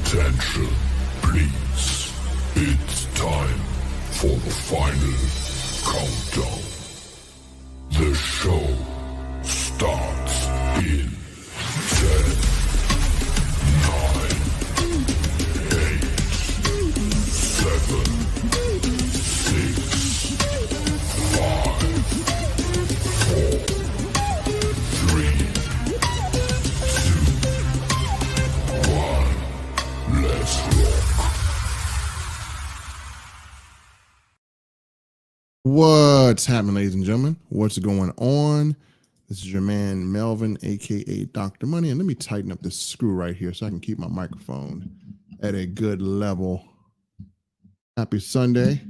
Attention, please. It's time for the final countdown. The show starts in 10, 9, 8, 7, 6, 5, 4, 3, 2, 1. Let's rock. What's happening, ladies and gentlemen? What's going on? This is your man Melvin, aka Dr. Money, and let me tighten up this screw right here so I can keep my microphone at a good level. Happy Sunday.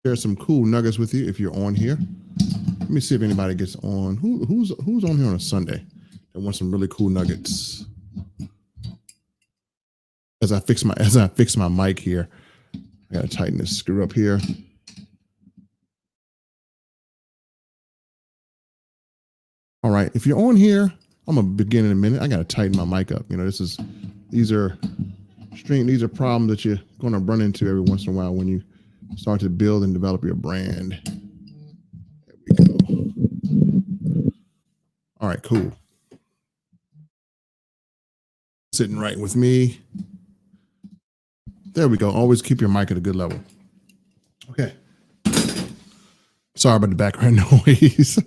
Share some cool nuggets with you if you're on here. Let me see if anybody gets on. Who's on here on a Sunday that wants some really cool nuggets? As I fix my mic here. I gotta tighten this screw up here. All right, if you're on here, I'm gonna begin in a minute. I gotta tighten my mic up. You know, these are problems that you're gonna run into every once in a while when you start to build and develop your brand. There we go. All right, cool. Sitting right with me. There we go. Always keep your mic at a good level. Okay. Sorry about the background noise.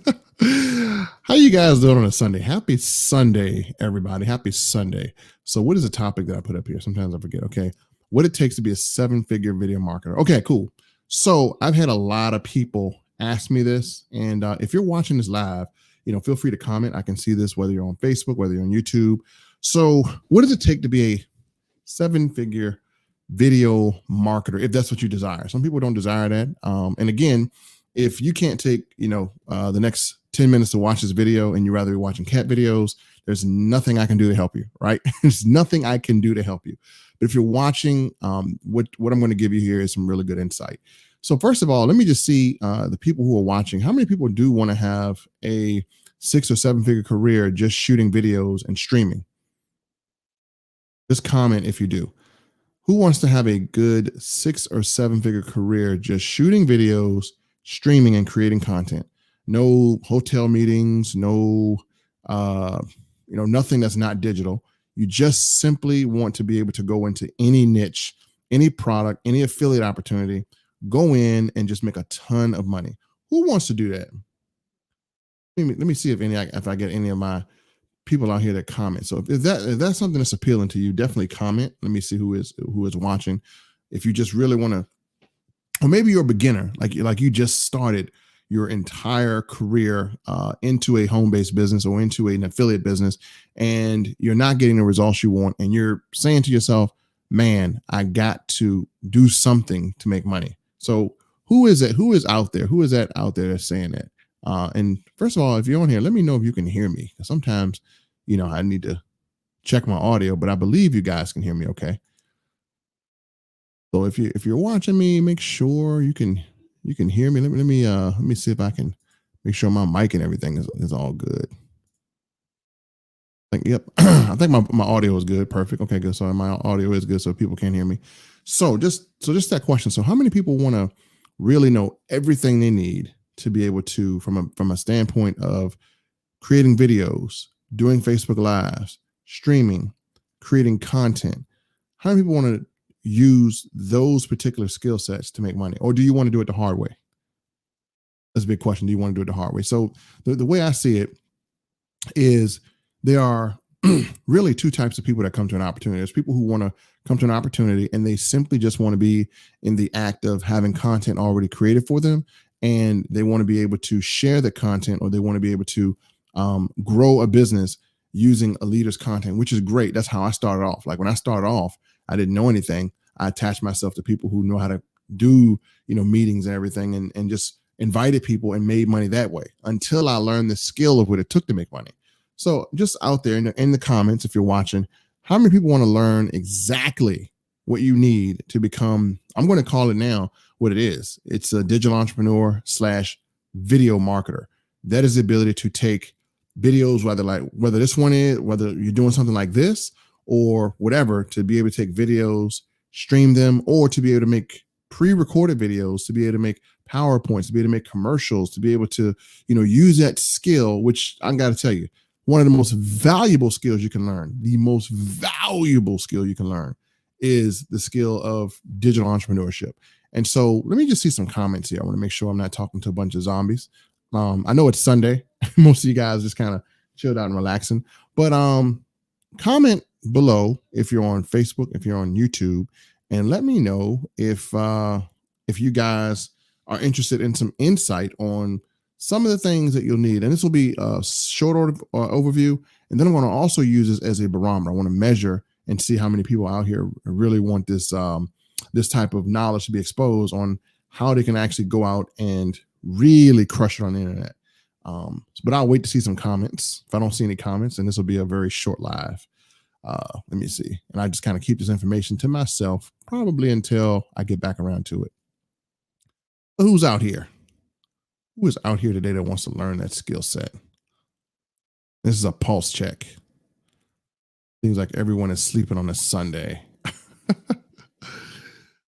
How you guys doing on a Sunday? Happy Sunday, everybody. Happy Sunday. So what is the topic that I put up here? Sometimes I forget. Okay. What it takes to be a 7-figure video marketer. Okay, cool. So I've had a lot of people ask me this. And if you're watching this live, feel free to comment. I can see this, whether you're on Facebook, whether you're on YouTube. So what does it take to be a 7-figure video marketer, if that's what you desire? Some people don't desire that. And again, if you can't take, the next 10 minutes to watch this video and you'd rather be watching cat videos, there's nothing I can do to help you, right? There's nothing I can do to help you. But if you're watching, what I'm going to give you here is some really good insight. So first of all, let me just see the people who are watching. How many people do want to have a 6 or 7-figure career just shooting videos and streaming? Just comment if you do. Who wants to have a good 6 or 7-figure career just shooting videos, streaming, and creating content? No hotel meetings, no, nothing that's not digital. You just simply want to be able to go into any niche, any product, any affiliate opportunity, go in and just make a ton of money. Who wants to do that? Let me see if I get any of my people out here that comment. So if that's something that's appealing to you, definitely comment. Let me see who is watching. If you just really want to, or maybe you're a beginner, like you just started your entire career into a home-based business or into an affiliate business, and you're not getting the results you want, and you're saying to yourself, man, I got to do something to make money. So who is it? Who is out there? Who is that out there that's saying that? And first of all, if you're on here, let me know if you can hear me. Sometimes, I need to check my audio, but I believe you guys can hear me okay. So if you're watching me, make sure you can hear me. Let me see if I can make sure my mic and everything is all good. Yep. I think my audio is good. Perfect. Okay, good. So my audio is good, so people can't hear me. So just that question. So how many people want to really know everything they need to be able to, from a standpoint of creating videos, doing Facebook Lives, streaming, creating content? How many people want to use those particular skill sets to make money? Or do you want to do it the hard way? That's a big question. Do you want to do it the hard way? So the way I see it is there are really two types of people that come to an opportunity. There's people who want to come to an opportunity and they simply just want to be in the act of having content already created for them, and they want to be able to share the content, or they want to be able to grow a business using a leader's content, which is great. That's how I started off. Like when I started off, I didn't know anything. I attached myself to people who know how to do, meetings and everything, and just invited people and made money that way until I learned the skill of what it took to make money. So just out there in the comments, if you're watching, how many people want to learn exactly what you need to become, I'm going to call it now what it is. It's a digital entrepreneur / video marketer. That is the ability to take videos, whether this one is, whether you're doing something like this or whatever, to be able to take videos, stream them, or to be able to make pre-recorded videos, to be able to make PowerPoints, to be able to make commercials, to be able to, use that skill, which I got to tell you, one of the most valuable skills you can learn, the most valuable skill you can learn is the skill of digital entrepreneurship. And so let me just see some comments here. I want to make sure I'm not talking to a bunch of zombies. I know it's Sunday. Most of you guys just kind of chilled out and relaxing, but comment below if you're on Facebook, if you're on YouTube, and let me know if you guys are interested in some insight on some of the things that you'll need. And this will be a short overview, and then I'm going to also use this as a barometer. I want to measure and see how many people out here really want this this type of knowledge to be exposed on how they can actually go out and really crush it on the internet. But I'll wait to see some comments. If I don't see any comments, then this will be a very short live. Let me see. And I just kind of keep this information to myself, probably until I get back around to it. But who's out here? Who is out here today that wants to learn that skill set? This is a pulse check. Seems like everyone is sleeping on a Sunday.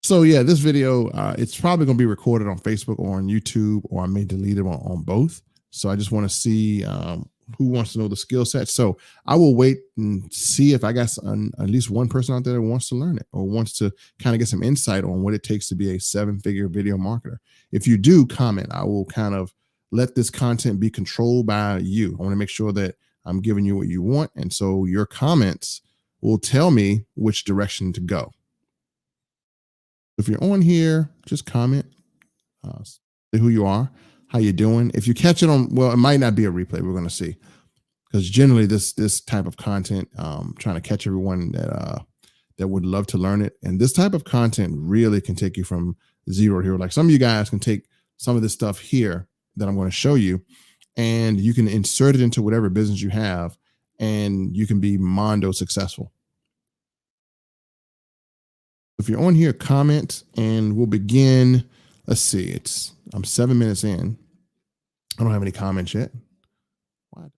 So yeah, this video, it's probably going to be recorded on Facebook or on YouTube, or I may delete it on both. So I just want to see who wants to know the skill set. So I will wait and see if I got at least one person out there that wants to learn it or wants to kind of get some insight on what it takes to be a 7-figure video marketer. If you do comment, I will kind of let this content be controlled by you. I want to make sure that I'm giving you what you want. And so your comments will tell me which direction to go. If you're on here, just comment, say who you are, how you doing. If you catch it on, well, it might not be a replay. We're going to see, because generally this type of content, trying to catch everyone that would love to learn it. And this type of content really can take you from 0 to hero. Like some of you guys can take some of this stuff here that I'm going to show you, and you can insert it into whatever business you have, and you can be mondo successful. If you're on here, comment, and we'll begin. Let's see. I'm 7 minutes in. I don't have any comments yet. What?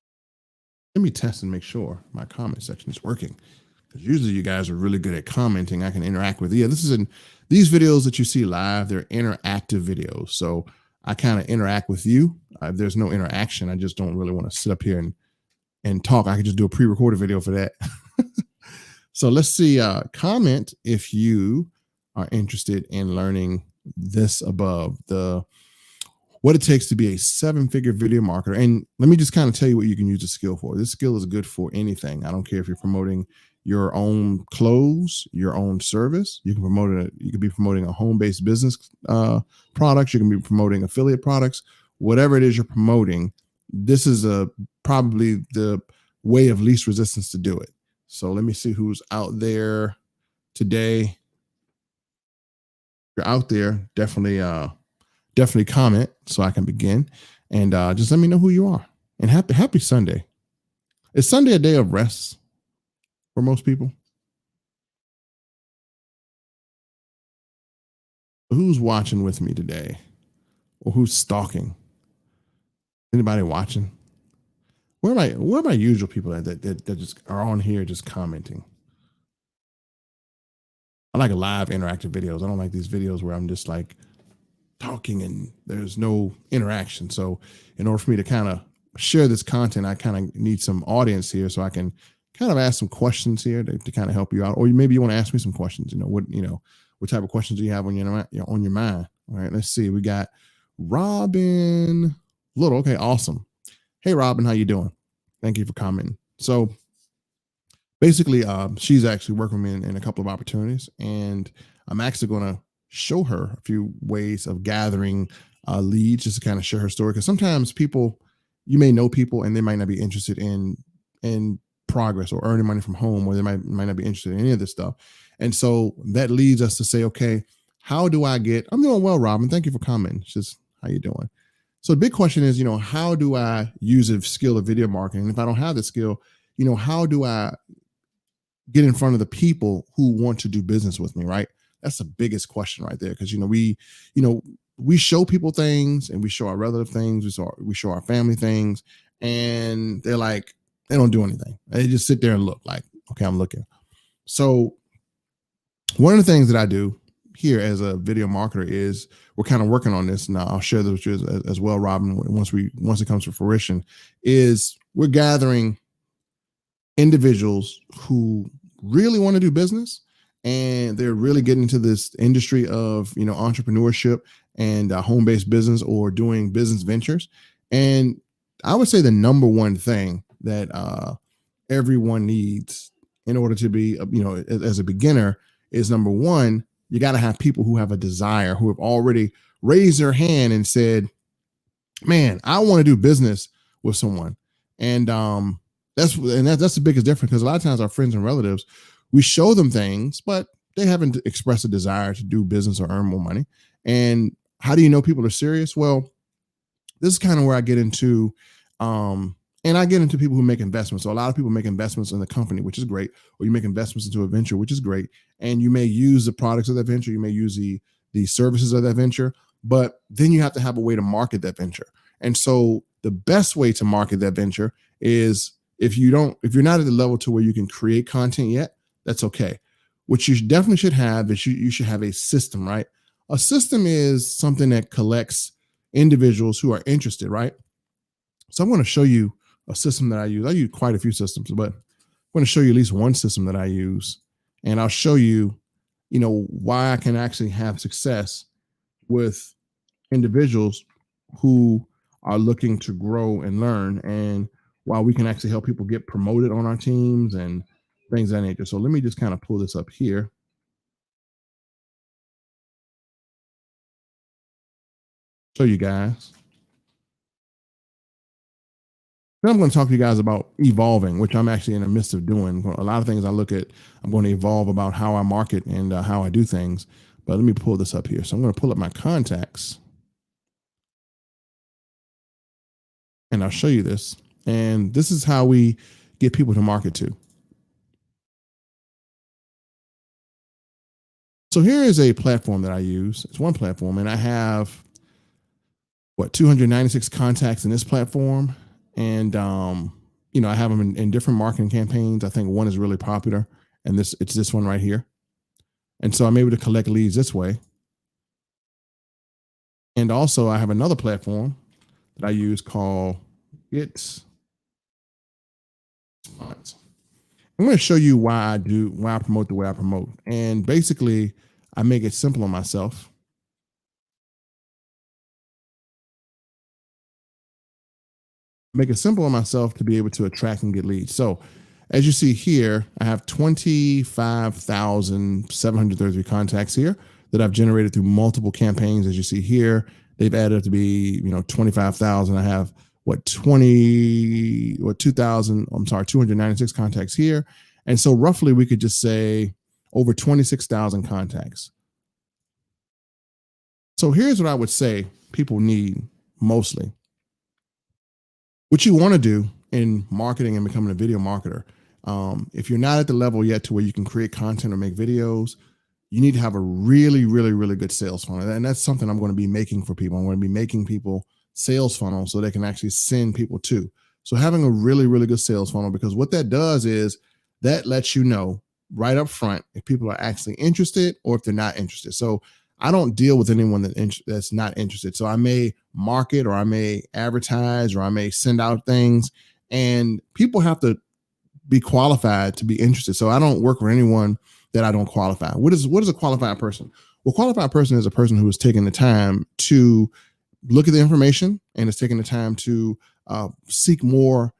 Let me test and make sure my comment section is working, because usually you guys are really good at commenting. I can interact with you. Yeah, these videos that you see live, they're interactive videos. So I kind of interact with you. If there's no interaction, I just don't really want to sit up here and talk. I could just do a pre-recorded video for that. So let's see, comment if you are interested in learning this above, what it takes to be a 7-figure video marketer. And let me just kind of tell you what you can use the skill for. This skill is good for anything. I don't care if you're promoting your own clothes, your own service. You can promote it. You could be promoting a home-based business products. You can be promoting affiliate products. Whatever it is you're promoting, this is probably the way of least resistance to do it. So let me see who's out there today. If you're out there, definitely comment so I can begin, and just let me know who you are. And happy Sunday. Is Sunday a day of rest for most people? Who's watching with me today, or who's stalking? Anybody watching? Where are my usual people that just are on here just commenting? I like live interactive videos. I don't like these videos where I'm just like talking and there's no interaction. So in order for me to kind of share this content, I kind of need some audience here so I can kind of ask some questions here to kind of help you out. Or maybe you want to ask me some questions. What type of questions do you have on your mind? All right, let's see. We got Robin Little. Okay, awesome. Hey, Robin, how you doing? Thank you for commenting. So basically, she's actually working with me in a couple of opportunities, and I'm actually going to show her a few ways of gathering leads, just to kind of share her story. Because sometimes you may know people, and they might not be interested in progress or earning money from home, or they might not be interested in any of this stuff. And so that leads us to say, okay, how do I get? I'm doing well, Robin. Thank you for commenting. It's just, how you doing? So the big question is, how do I use a skill of video marketing? And if I don't have the skill, how do I get in front of the people who want to do business with me, right? That's the biggest question right there. Because, we show people things, and we show our relative things. We show our family things. and they're like, they don't do anything. They just sit there and look like, okay, I'm looking. So one of the things that I do here as a video marketer is we're kind of working on this now. I'll share this with you as well, Robin, once it comes to fruition, is we're gathering individuals who really want to do business and they're really getting into this industry of, you know, entrepreneurship and home-based business or doing business ventures. And I would say the number one thing that everyone needs in order to be, you know, as a beginner is, number one, you got to have people who have a desire, who have already raised their hand and said, man, I want to do business with someone. And that's the biggest difference, because a lot of times our friends and relatives, we show them things, but they haven't expressed a desire to do business or earn more money. And how do you know people are serious? Well, this is kind of where I get into, and I get into people who make investments. So a lot of people make investments in the company, which is great, or you make investments into a venture, which is great. And you may use the products of that venture, you may use the services of that venture, but then you have to have a way to market that venture. And so the best way to market that venture is, if you're not at the level to where you can create content yet, that's okay. What you definitely should have is you should have a system, right? A system is something that collects individuals who are interested, right? So I'm going to show you a system that I use. I use quite a few systems, but I'm going to show you at least one system that I use. And I'll show you, you know, why I can actually have success with individuals who are looking to grow and learn, and why we can actually help people get promoted on our teams and things of that nature. So let me just kind of pull this up here. Show you guys. Then I'm going to talk to you guys about evolving, which I'm actually in the midst of doing. A lot of things I look at, I'm going to evolve about how I market and how I do things. But let me pull this up here. So I'm going to pull up my contacts, and I'll show you this. And this is how we get people to market to. So here is a platform that I use. It's one platform, and I have 296 contacts in this platform. And, you know, I have them in different marketing campaigns. I think one is really popular, and it's this one right here. And so I'm able to collect leads this way. And also I have another platform that I use called Get Response. I'm going to show you why I promote the way I promote. And basically I make it simple on myself. Make it simple on myself to be able to attract and get leads. So as you see here, I have 25,733 contacts here that I've generated through multiple campaigns. As you see here, they've added up to be, you know, 25,000. I have 296 contacts here. And so roughly we could just say over 26,000 contacts. So here's what I would say people need mostly. What you want to do in marketing and becoming a video marketer, if you're not at the level yet to where you can create content or make videos, you need to have a really, really, really good sales funnel. And that's something I'm going to be making for people. I'm going to be making people sales funnels so they can actually send people to. So having a really, really good sales funnel, because what that does is that lets you know right up front if people are actually interested or if they're not interested. So I don't deal with anyone that's not interested. So I may market, or I may advertise, or I may send out things, and people have to be qualified to be interested. So I don't work with anyone that I don't qualify. What is a qualified person? Well, qualified person is a person who is taking the time to look at the information and is taking the time to seek more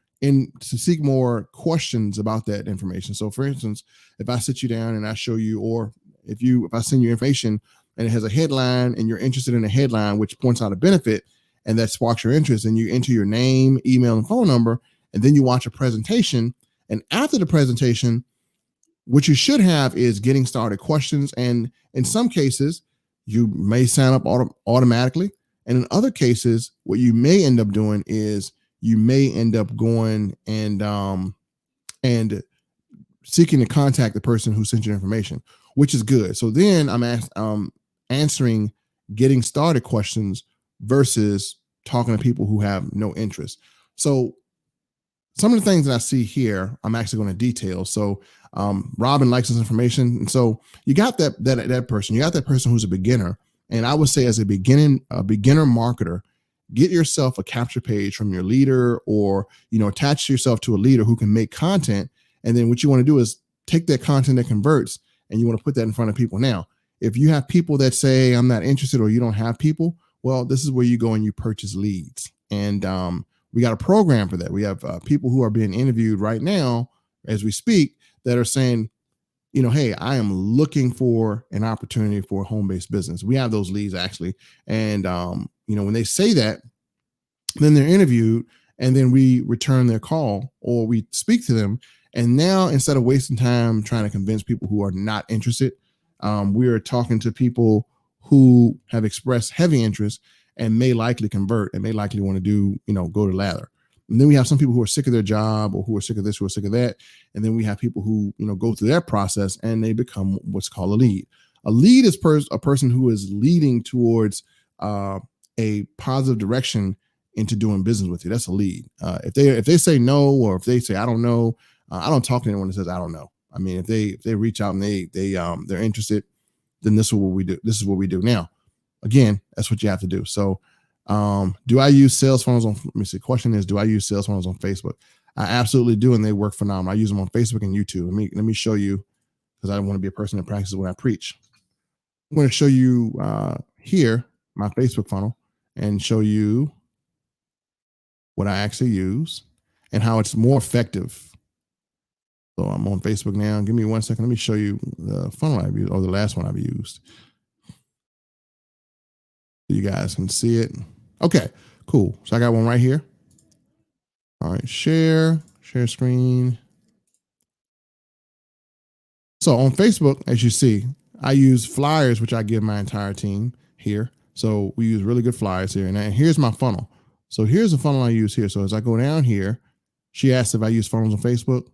questions about that information. So for instance, if I sit you down and I show you, or if I send you information and it has a headline and you're interested in a headline which points out a benefit and that sparks your interest, and you enter your name, email, and phone number, and then you watch a presentation. And after the presentation, what you should have is getting started questions. And in some cases, you may sign up automatically. And in other cases, what you may end up doing is you may end up going and seeking to contact the person who sent you information, which is good. So then I'm answering getting started questions versus talking to people who have no interest. So some of the things that I see here, I'm actually going to detail. So Robin likes this information. And so you got that person, you got that person who's a beginner. And I would say as a beginner marketer, get yourself a capture page from your leader, or, attach yourself to a leader who can make content. And then what you want to do is take that content that converts and you want to put that in front of people. Now, if you have people that say, I'm not interested, or you don't have people, well, this is where you go and you purchase leads. And we got a program for that. We have people who are being interviewed right now as we speak that are saying, hey, I am looking for an opportunity for a home-based business. We have those leads actually. And, when they say that, then they're interviewed and then we return their call or we speak to them. And now instead of wasting time trying to convince people who are not interested, we are talking to people who have expressed heavy interest and may likely convert and may likely want to do, go to lather. And then we have some people who are sick of their job or who are sick of this, who are sick of that. And then we have people who, go through that process and they become what's called a lead. A lead is a person who is leading towards a positive direction into doing business with you. That's a lead. If they say no, or if they say, I don't know, I don't talk to anyone that says, I don't know. I mean, if they reach out and they're interested, then this is what we do. This is what we do. Now, again, that's what you have to do. So, do I use sales funnels on, let me see, question is, do I use sales funnels on Facebook? I absolutely do. And they work phenomenal. I use them on Facebook and YouTube. Let me show you, because I want to be a person that practices when I preach. I'm going to show you here, my Facebook funnel, and show you what I actually use and how it's more effective. So I'm on Facebook now. Give me 1 second. Let me show you the funnel I've used, or the last one I've used. So you guys can see it. Okay, cool. So I got one right here. All right, share screen. So on Facebook, as you see, I use flyers, which I give my entire team here. So we use really good flyers here. And here's my funnel. So here's the funnel I use here. So as I go down here, she asked if I use funnels on Facebook.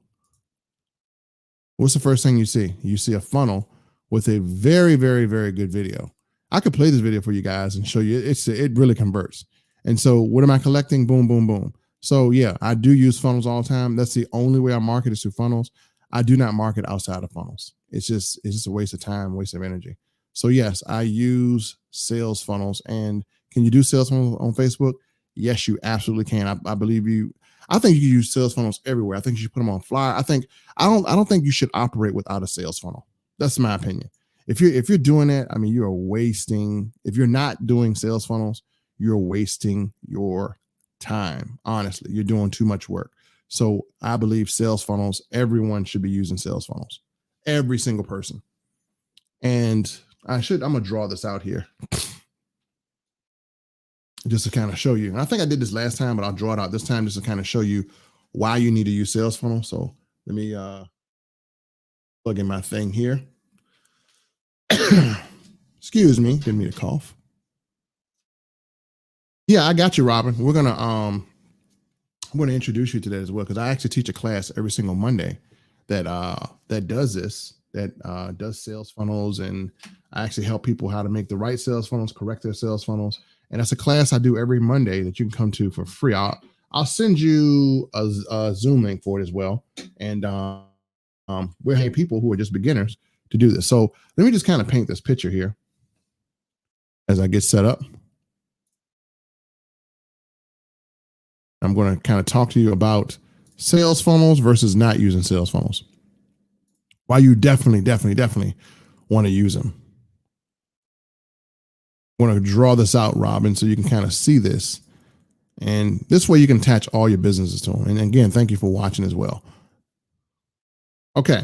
What's the first thing you see? You see a funnel with a very, very, very good video. I could play this video for you guys and show you it really converts. And so what am I collecting? Boom, boom, boom. So yeah, I do use funnels all the time. That's the only way I market is through funnels. I do not market outside of funnels. It's just a waste of time, waste of energy. So yes, I use sales funnels. And can you do sales funnels on Facebook? Yes, you absolutely can. I believe you. I think you can use sales funnels everywhere. I think you should put them on flyer. I don't think you should operate without a sales funnel. That's my opinion. If you're doing that, I mean, you are wasting. If you're not doing sales funnels, you're wasting your time. Honestly, you're doing too much work. So I believe sales funnels, everyone should be using sales funnels. Every single person. And I'm gonna draw this out here just to kind of show you. And I think I did this last time, but I'll draw it out this time just to kind of show you why you need to use sales funnels. So let me plug in my thing here. Excuse me, didn't mean to cough. Yeah, I got you, Robin. I'm gonna introduce you to that as well, because I actually teach a class every single Monday that does this, that does sales funnels, and I actually help people how to make the right sales funnels, correct their sales funnels. And that's a class I do every Monday that you can come to for free. I'll send you a Zoom link for it as well. And we're having people who are just beginners to do this. So let me just kind of paint this picture here as I get set up. I'm going to kind of talk to you about sales funnels versus not using sales funnels. Why you definitely want to use them. I want to draw this out, Robin, so you can kind of see this. And this way you can attach all your businesses to them. And again, thank you for watching as well. Okay.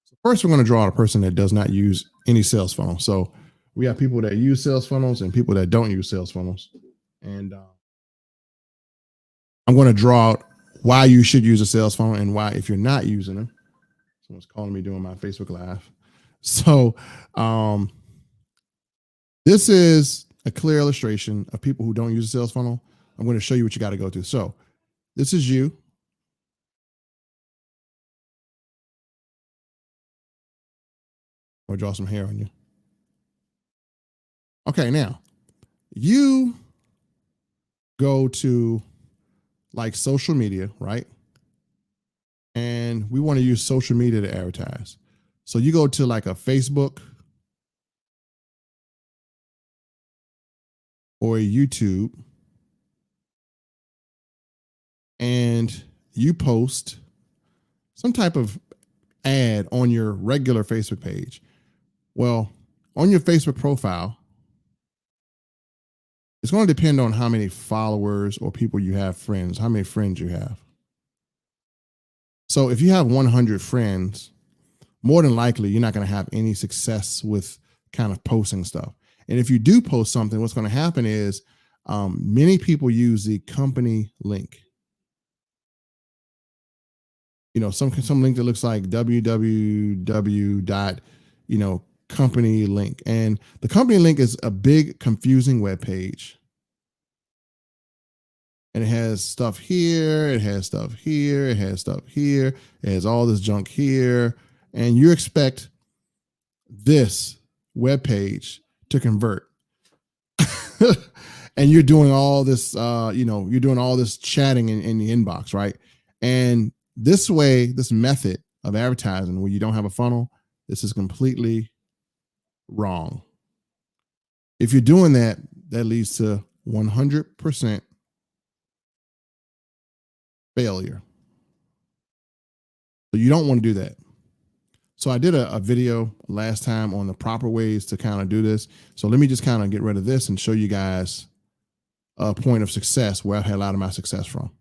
So first, we're going to draw out a person that does not use any sales funnel. So we have people that use sales funnels and people that don't use sales funnels. And I'm going to draw out why you should use a sales funnel and why, if you're not using them. Someone's calling me doing my Facebook Live. So this is a clear illustration of people who don't use a sales funnel. I'm going to show you what you got to go through. So this is you. I'll draw some hair on you. Okay, now you go to like social media, right? And we want to use social media to advertise. So you go to like a Facebook or a YouTube and you post some type of ad on your regular Facebook page. Well, on your Facebook profile, it's going to depend on how many followers or people you have, friends, how many friends you have. So if you have 100 friends, more than likely you're not going to have any success with kind of posting stuff. And if you do post something, what's going to happen is many people use the company link. You know, some link that looks like www dot, company link. And the company link is a big confusing web page. And it has stuff here, it has stuff here, it has stuff here, it has all this junk here. And you expect this web page to convert. And you're doing all this, you're doing all this chatting in the inbox, right? And this way, this method of advertising where you don't have a funnel, this is completely wrong. If you're doing that, that leads to 100% failure. So you don't want to do that. So I did a video last time on the proper ways to kind of do this. So let me just kind of get rid of this and show you guys a point of success where I've had a lot of my success from.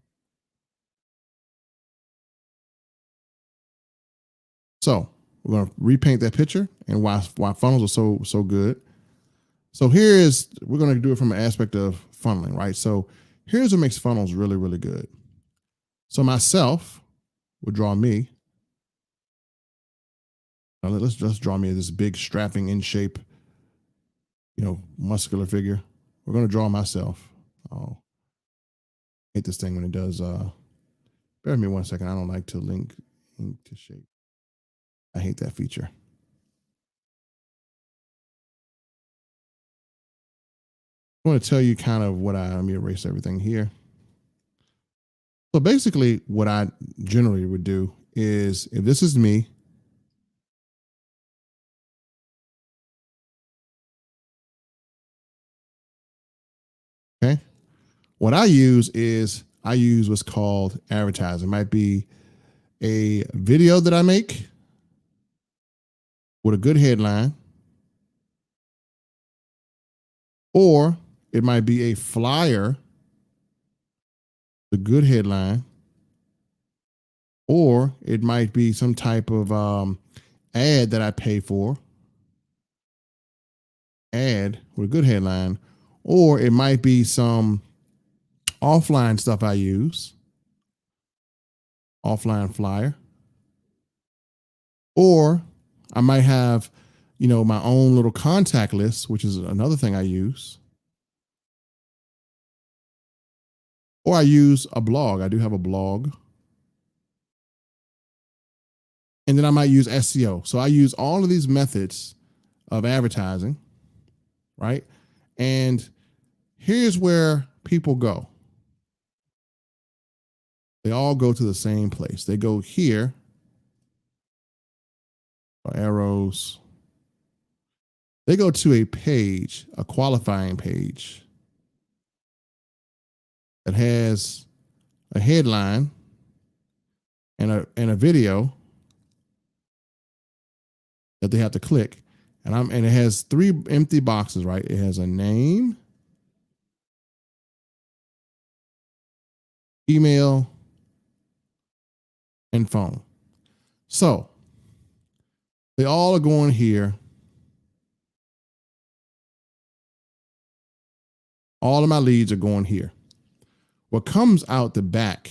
So we're going to repaint that picture and why funnels are so good. So we're going to do it from an aspect of funneling, right? So here's what makes funnels really, really good. So myself will draw me. Now let's just draw me this big strapping in shape, muscular figure. We're going to draw myself. Oh, I hate this thing when it does. Bear with me 1 second. I don't like to link ink to shape. I hate that feature. I want to tell you kind of let me erase everything here. So basically what I generally would do is if this is me, okay, what I use what's called advertising. It might be a video that I make with a good headline, or it might be a flyer, a good headline, or it might be some type of ad that I pay for, ad with a good headline, or it might be some offline stuff I use, offline flyer, or I might have, my own little contact list, which is another thing I use. Or I use a blog. I do have a blog. And then I might use SEO. So I use all of these methods of advertising, right? And here's where people go. They all go to the same place. They go here, arrows. They go to a page, a qualifying page that has a headline and a video that they have to click. And it has 3 empty boxes, right? It has a name, email, and phone. So they all are going here. All of my leads are going here. What comes out the back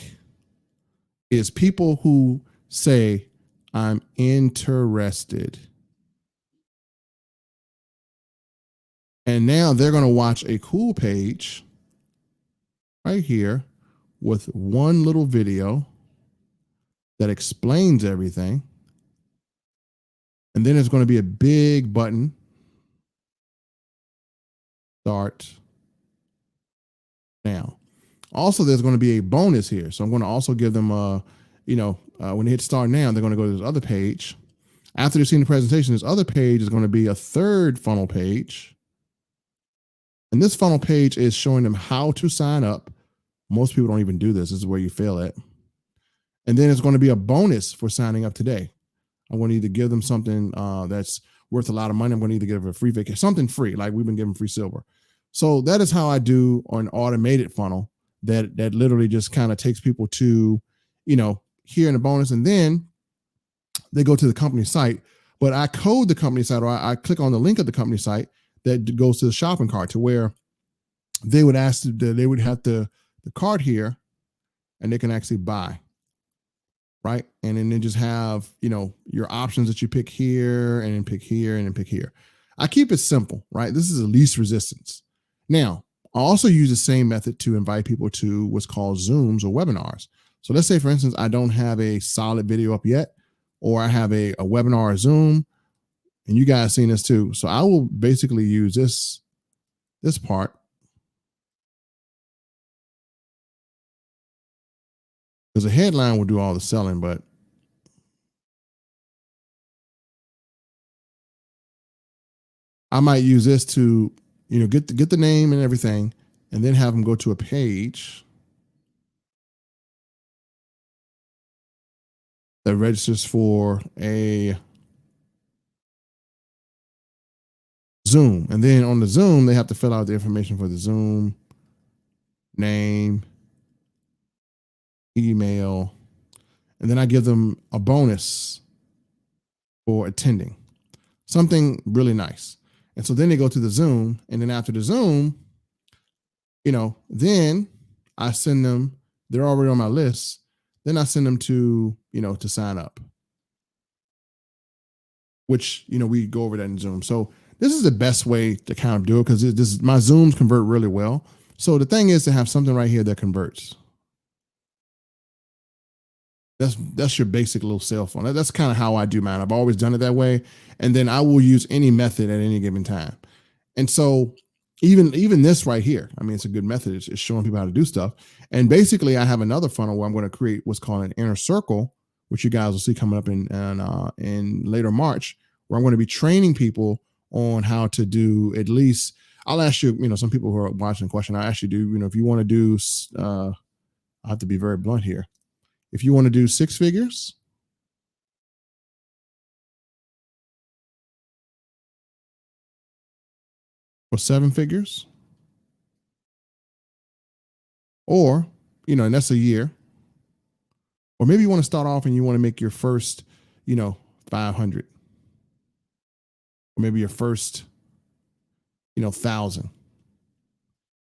is people who say, I'm interested. And now they're going to watch a cool page right here with one little video that explains everything. And then there's going to be a big button, start now. Also, there's going to be a bonus here. So I'm going to also give them, when they hit start now, they're going to go to this other page. After they've seen the presentation, this other page is going to be a third funnel page. And this funnel page is showing them how to sign up. Most people don't even do this. This is where you fail at. And then it's going to be a bonus for signing up today. I'm going to either give them something that's worth a lot of money. I'm going to either give them a free vacation, something free, like we've been giving free silver. So that is how I do an automated funnel that literally just kind of takes people to, here in the bonus, and then they go to the company site. But I code the company site, or I click on the link of the company site that goes to the shopping cart, to where they would have the cart here, and they can actually buy. Right. And then they just have, your options that you pick here, and then pick here, and then pick here. I keep it simple, right? This is the least resistance. Now, I also use the same method to invite people to what's called Zooms or webinars. So let's say, for instance, I don't have a solid video up yet, or I have a webinar or Zoom, and you guys seen this too. So I will basically use this part. Because a headline will do all the selling, but I might use this to, get the name and everything, and then have them go to a page that registers for a Zoom. And then on the Zoom, they have to fill out the information for the Zoom, name, email, and then I give them a bonus for attending, something really nice. And so then they go to the Zoom, and then after the Zoom, then I send them, they're already on my list. Then I send them to, to sign up, which, we go over that in Zoom. So this is the best way to kind of do it, because my Zooms convert really well. So the thing is to have something right here that converts. That's your basic little cell phone. That's kind of how I do mine. I've always done it that way. And then I will use any method at any given time. And so even this right here, I mean, it's a good method. It's showing people how to do stuff. And basically I have another funnel where I'm going to create what's called an inner circle, which you guys will see coming up in later March, where I'm going to be training people on how to do at least, I'll ask you, some people who are watching the question, I actually do, if you want to do, I have to be very blunt here. If you want to do 6 figures, or 7 figures, or, and that's a year, or maybe you want to start off and you want to make your first, 500, or maybe your first, 1,000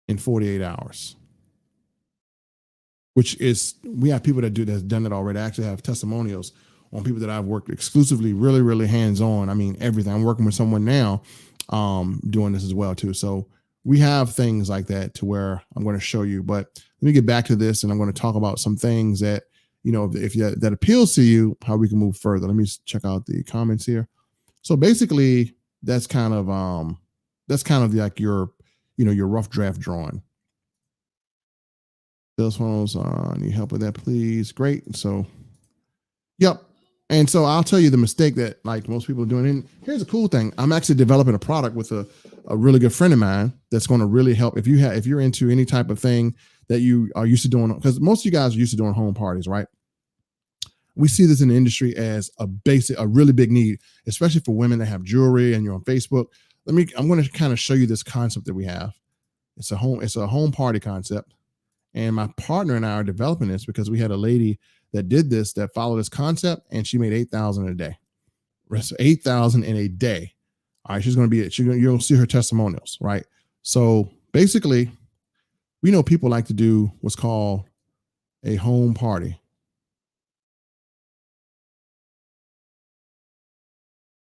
in 48 hours. Which is, we have people that's done it already. I actually have testimonials on people that I've worked exclusively, really, really hands-on. I mean, everything. I'm working with someone now doing this as well too. So we have things like that to where I'm going to show you, but let me get back to this, and I'm going to talk about some things that, if that appeals to you, how we can move further. Let me check out the comments here. So basically that's kind of like your, your rough draft drawing. Sales funnels, need help with that, please. Great. So, yep. And so I'll tell you the mistake that like most people are doing. And here's a cool thing. I'm actually developing a product with a really good friend of mine that's going to really help if you're into any type of thing that you are used to doing, because most of you guys are used to doing home parties, right? We see this in the industry as a really big need, especially for women that have jewelry and you're on Facebook. I'm going to kind of show you this concept that we have. It's a home party concept. And my partner and I are developing this because we had a lady that did this, that followed this concept, and she made $8,000 a day. So $8,000 in a day. All right, you'll see her testimonials, right? So basically, we know people like to do what's called a home party.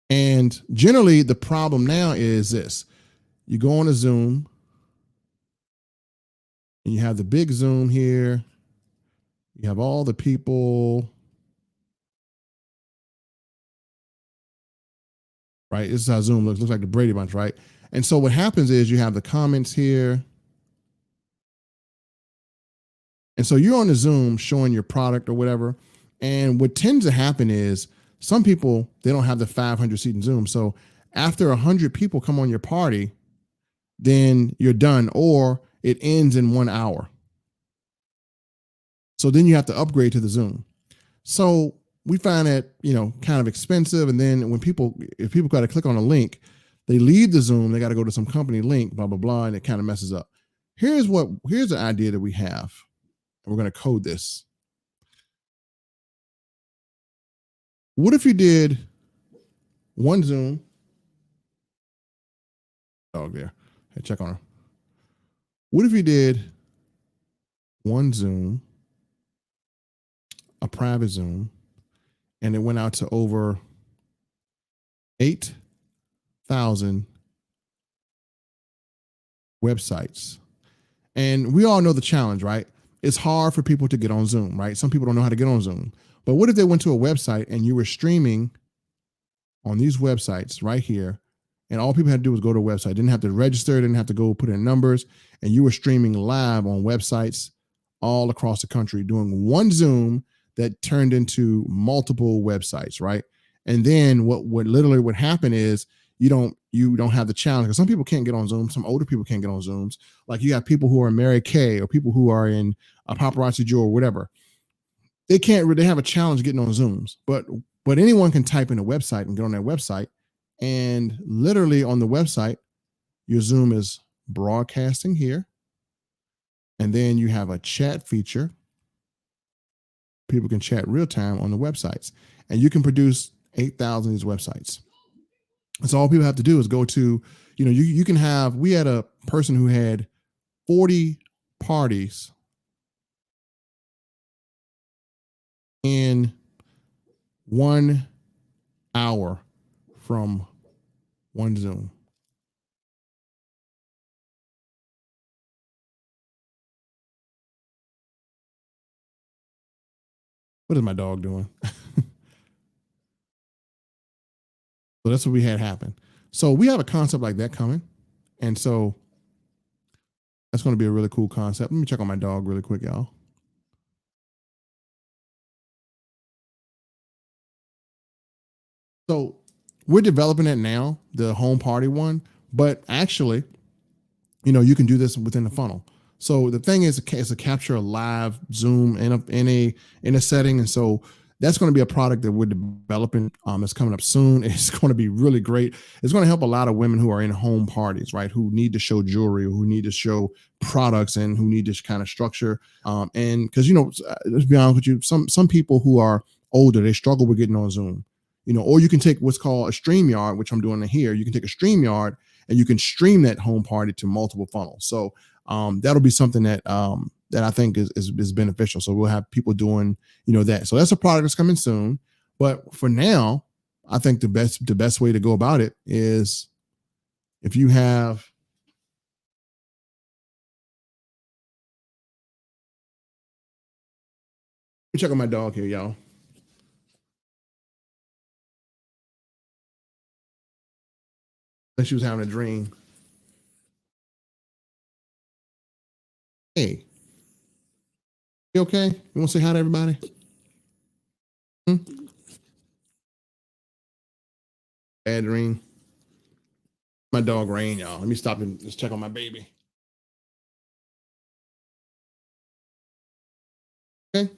And generally, the problem now is this. You go on a Zoom, and you have the big Zoom here. You have all the people, right? This is how Zoom looks. Looks like the Brady Bunch, right? And so what happens is you have the comments here. And so you're on the Zoom showing your product or whatever. And what tends to happen is some people, they don't have the 500 seat in Zoom. So after 100 people come on your party, then you're done, or it ends in 1 hour. So then you have to upgrade to the Zoom. So we find that, kind of expensive. And then if people got to click on a link, they leave the Zoom, they got to go to some company link, blah, blah, blah, and it kind of messes up. Here's the idea that we have. We're going to code this. What if you did one Zoom? Dog there. Hey, check on her. What if you did one Zoom, a private Zoom, and it went out to over 8,000 websites? And we all know the challenge, right? It's hard for people to get on Zoom, right? Some people don't know how to get on Zoom. But what if they went to a website and you were streaming on these websites right here, and all people had to do was go to a website, didn't have to register, didn't have to go put in numbers, and you were streaming live on websites all across the country doing one Zoom that turned into multiple websites, right? And then what literally would happen is you don't have the challenge, because some people can't get on Zoom. Some older people can't get on Zooms. Like you have people who are in Mary Kay or people who are in a Paparazzi Joe or whatever. They have a challenge getting on Zooms, but anyone can type in a website and get on that website. And literally on the website, your Zoom is broadcasting here. And then you have a chat feature. People can chat real time on the websites, and you can produce 8,000 of these websites. So all people have to do is go to, you can have, we had a person who had 40 parties in 1 hour from one Zoom. What is my dog doing? So that's what we had happen. So we have a concept like that coming. And so that's going to be a really cool concept. Let me check on my dog really quick, y'all. So we're developing it now, the home party one, but actually, you can do this within the funnel. So the thing is to capture a live Zoom in a setting. And so that's going to be a product that we're developing. It's coming up soon. It's going to be really great. It's going to help a lot of women who are in home parties, right? Who need to show jewelry, who need to show products, and who need this kind of structure. And because, let's be honest with you, some people who are older, they struggle with getting on Zoom. Or you can take what's called a StreamYard, which I'm doing here. You can take a StreamYard and you can stream that home party to multiple funnels. So that'll be something that I think is beneficial. So we'll have people doing, that. So that's a product that's coming soon. But for now, I think the best way to go about it is if you have check on my dog here, y'all. I think she was having a dream. Hey, you okay? You want to say hi to everybody? Bad dream. My dog Rain, y'all. Let me stop and just check on my baby. Okay.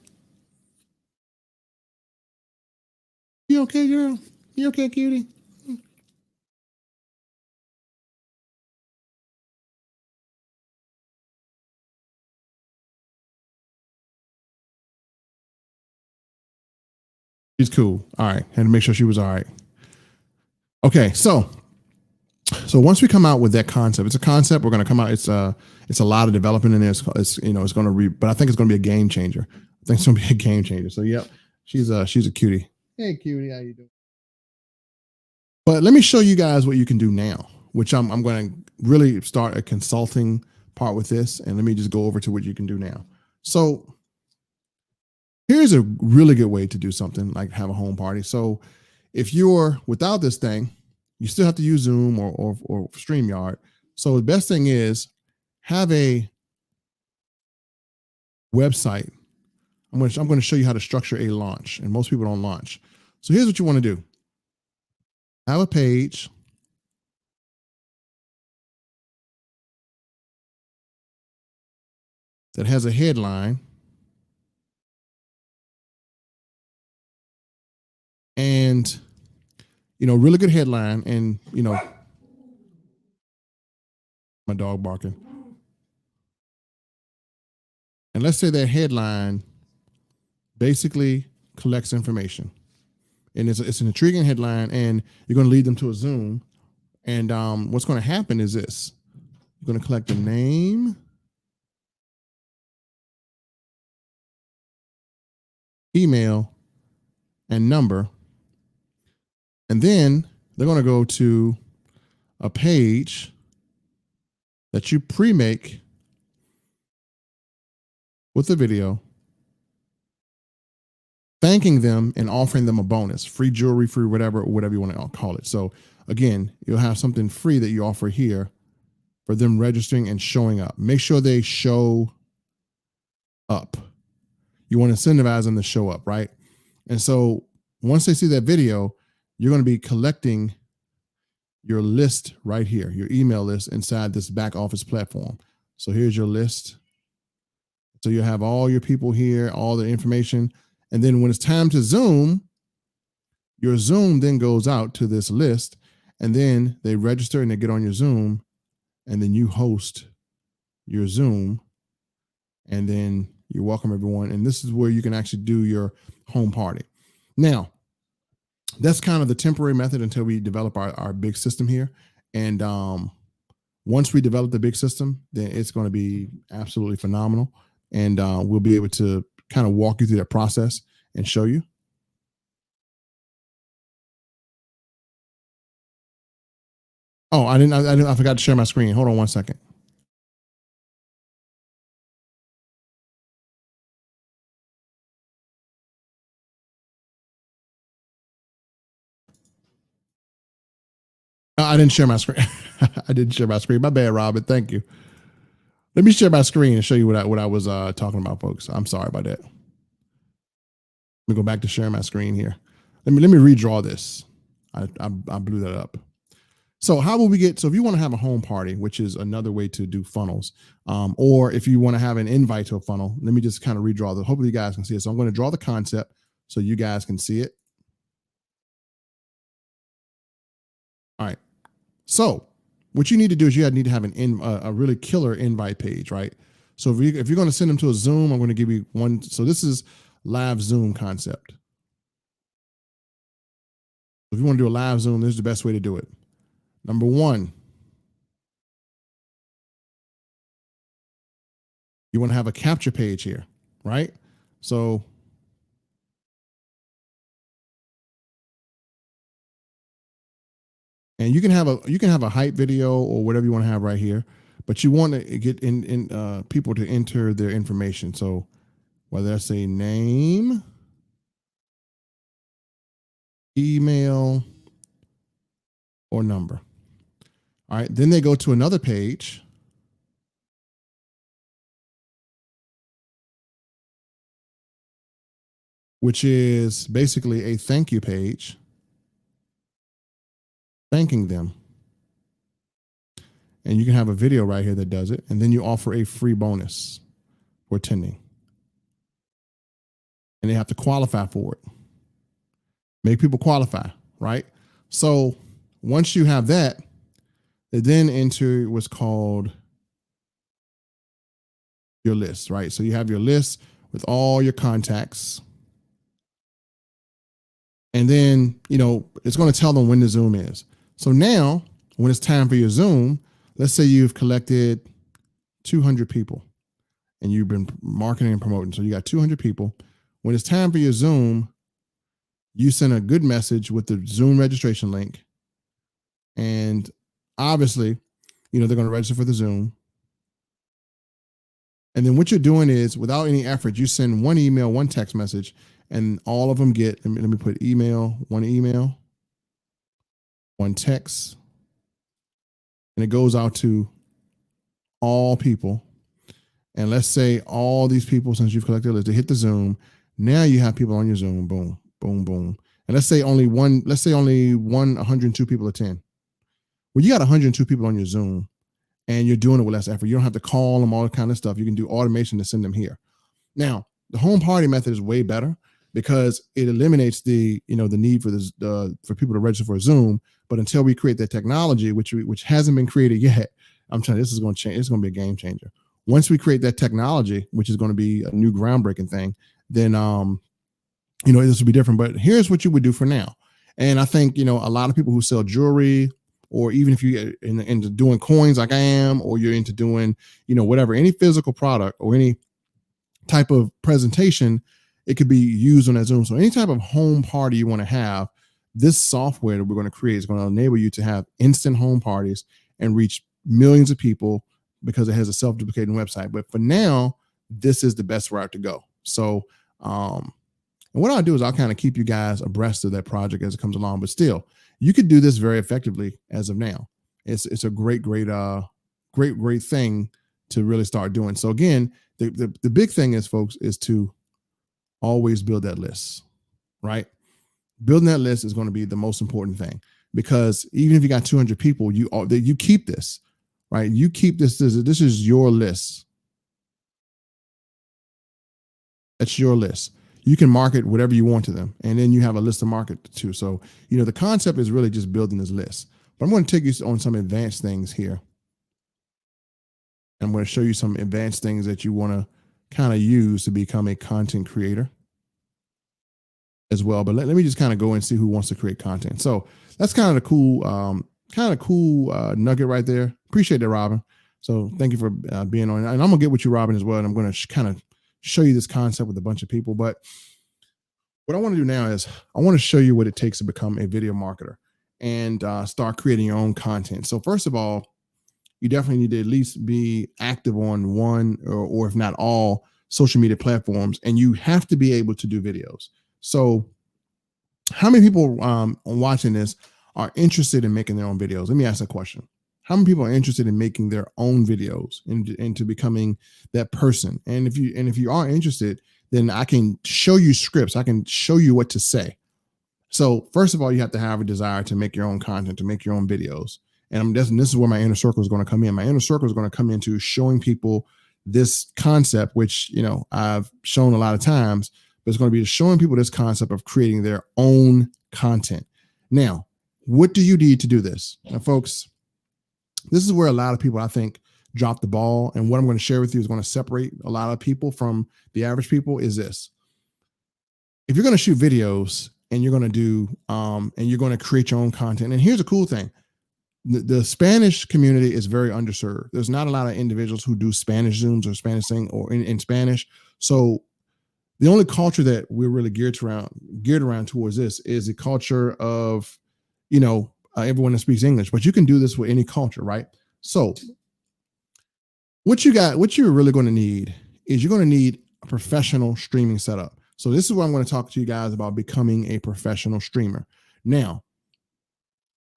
You okay, girl? You okay, cutie? She's cool. All right. Had to make sure she was all right. Okay. So once we come out with that concept, it's a concept. We're going to come out. It's a lot of development in there. It's going to but I think it's going to be a game changer. I think it's going to be a game changer. So yep, she's a cutie. Hey, cutie, how you doing? But let me show you guys what you can do now, which I'm going to really start a consulting part with this. And let me just go over to what you can do now. So here's a really good way to do something like have a home party. So if you're without this thing, you still have to use Zoom or StreamYard. So the best thing is have a website, I'm going to show you how to structure a launch, and most people don't launch. So here's what you want to do. Have a page that has a headline and, really good headline, and, my dog barking. And let's say that headline basically collects information, and it's an intriguing headline, and you're going to lead them to a Zoom. And what's going to happen is this: you're going to collect the name, email, and number, and then they're going to go to a page that you pre-make with a video, thanking them and offering them a bonus, free jewelry, free whatever you want to call it. So again, you'll have something free that you offer here for them registering and showing up. Make sure they show up. You want to incentivize them to show up, right? And so once they see that video, you're going to be collecting your list right here, your email list inside this back office platform. So here's your list. So you have all your people here, all the information. And then when it's time to Zoom, your Zoom then goes out to this list, and then they register and they get on your Zoom, and then you host your Zoom, and then you welcome everyone. And this is where you can actually do your home party. Now, that's kind of the temporary method until we develop our big system here. And once we develop the big system, then it's going to be absolutely phenomenal. And we'll be able to kind of walk you through that process and show you. Oh, I forgot to share my screen. Hold on one second. I didn't share my screen. I didn't share my screen. My bad, Robin. Thank you. Let me share my screen and show you what I was talking about, folks. I'm sorry about that. Let me go back to sharing my screen here. Let me redraw this. I blew that up. So how will we get? So if you want to have a home party, which is another way to do funnels, or if you want to have an invite to a funnel, let me just kind of redraw the. Hopefully you guys can see it. So I'm going to draw the concept so you guys can see it. All right. So what you need to do is you need to have a really killer invite page, right? So if you're going to send them to a Zoom, I'm going to give you one. So this is live Zoom concept. If you want to do a live Zoom, this is the best way to do it. Number one, you want to have a capture page here, right? So and you can have a hype video or whatever you want to have right here, but you want to get in people to enter their information. So whether that's a name, email, or number. All right, then they go to another page which is basically a thank you page, thanking them. And you can have a video right here that does it. And then you offer a free bonus for attending. And they have to qualify for it. Make people qualify, right? So once you have that, they then enter what's called your list, right? So you have your list with all your contacts. And then, it's going to tell them when the Zoom is. So now, when it's time for your Zoom, let's say you've collected 200 people and you've been marketing and promoting. So you got 200 people. When it's time for your Zoom, you send a good message with the Zoom registration link. And obviously, they're going to register for the Zoom. And then what you're doing is, without any effort, you send one email, one text message, and all of them get, let me put email, one text, and it goes out to all people. And let's say all these people, since you've collected a list, they hit the Zoom. Now you have people on your Zoom. Boom, boom, boom. And let's say only 102 people attend. Well, you got 102 people on your Zoom and you're doing it with less effort. You don't have to call them, all that kind of stuff. You can do automation to send them here. Now, the home party method is way better because it eliminates the need for this for people to register for Zoom. But until we create that technology, which hasn't been created yet, I'm telling you, this is going to change. It's going to be a game changer. Once we create that technology, which is going to be a new groundbreaking thing, then this will be different. But here's what you would do for now. And I think a lot of people who sell jewelry, or even if you're into doing coins like I am, or you're into doing whatever, any physical product or any type of presentation, it could be used on that Zoom. So any type of home party you want to have, this software that we're going to create is going to enable you to have instant home parties and reach millions of people because it has a self-duplicating website. But for now, this is the best route to go. So and what I'll do is I'll kind of keep you guys abreast of that project as it comes along. But still, you could do this very effectively as of now. It's a great thing to really start doing. So again, the big thing is, folks, is to always build that list, right? Building that list is going to be the most important thing, because even if you got 200 people, you keep this, right? You keep this. This is your list. That's your list. You can market whatever you want to them, and then you have a list to market to. So, the concept is really just building this list. But I'm going to take you on some advanced things here. I'm going to show you some advanced things that you want to kind of use to become a content creator as well. But let me just kind of go and see who wants to create content. So that's kind of the cool nugget right there. Appreciate that, Robin. So thank you for being on. And I'm going to get with you, Robin, as well. And I'm going to kind of show you this concept with a bunch of people. But what I want to do now is I want to show you what it takes to become a video marketer and start creating your own content. So first of all, you definitely need to at least be active on one or if not all social media platforms, and you have to be able to do videos. So how many people watching this are interested in making their own videos? Let me ask that question. How many people are interested in making their own videos and into becoming that person? And if you are interested, then I can show you scripts. I can show you what to say. So first of all, you have to have a desire to make your own content, to make your own videos. And this is where my inner circle is going to come in. My inner circle is going to come into showing people this concept, which, I've shown a lot of times, but it's going to be showing people this concept of creating their own content. Now, what do you need to do this? Now, folks, this is where a lot of people, I think, drop the ball. And what I'm going to share with you is going to separate a lot of people from the average people is this. If you're going to shoot videos and you're going to do, and you're going to create your own content, and here's a cool thing. The Spanish community is very underserved. There's not a lot of individuals who do Spanish Zooms or Spanish thing or in Spanish. So the only culture that we're really geared around towards this is the culture of, everyone that speaks English, but you can do this with any culture, right? So what you're really going to need is you're going to need a professional streaming setup. So this is what I'm going to talk to you guys about becoming a professional streamer. Now,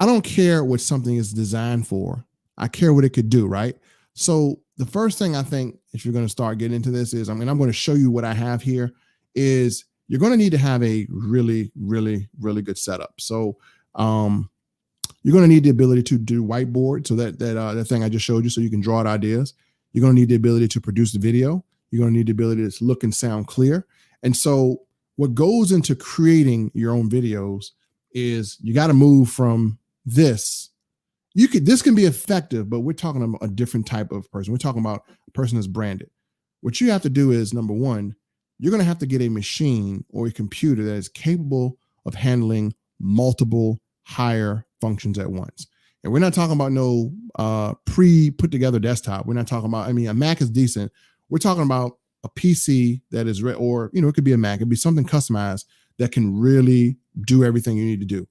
I don't care what something is designed for. I care what it could do, right? So the first thing I think, if you're going to start getting into this is, I'm going to show you what I have here, is you're going to need to have a really, really, really good setup. So you're going to need the ability to do whiteboard. So that thing I just showed you, so you can draw out ideas. You're going to need the ability to produce the video. You're going to need the ability to look and sound clear. And so what goes into creating your own videos is you got to move from this. This can be effective, but we're talking about a different type of person. We're talking about a person that's branded. What you have to do is, number one, you're going to have to get a machine or a computer that is capable of handling multiple higher functions at once. And we're not talking about no pre-put together desktop. We're not talking about, a Mac is decent. We're talking about a PC that is, or, it could be a Mac. It could be something customized that can really do everything you need to do.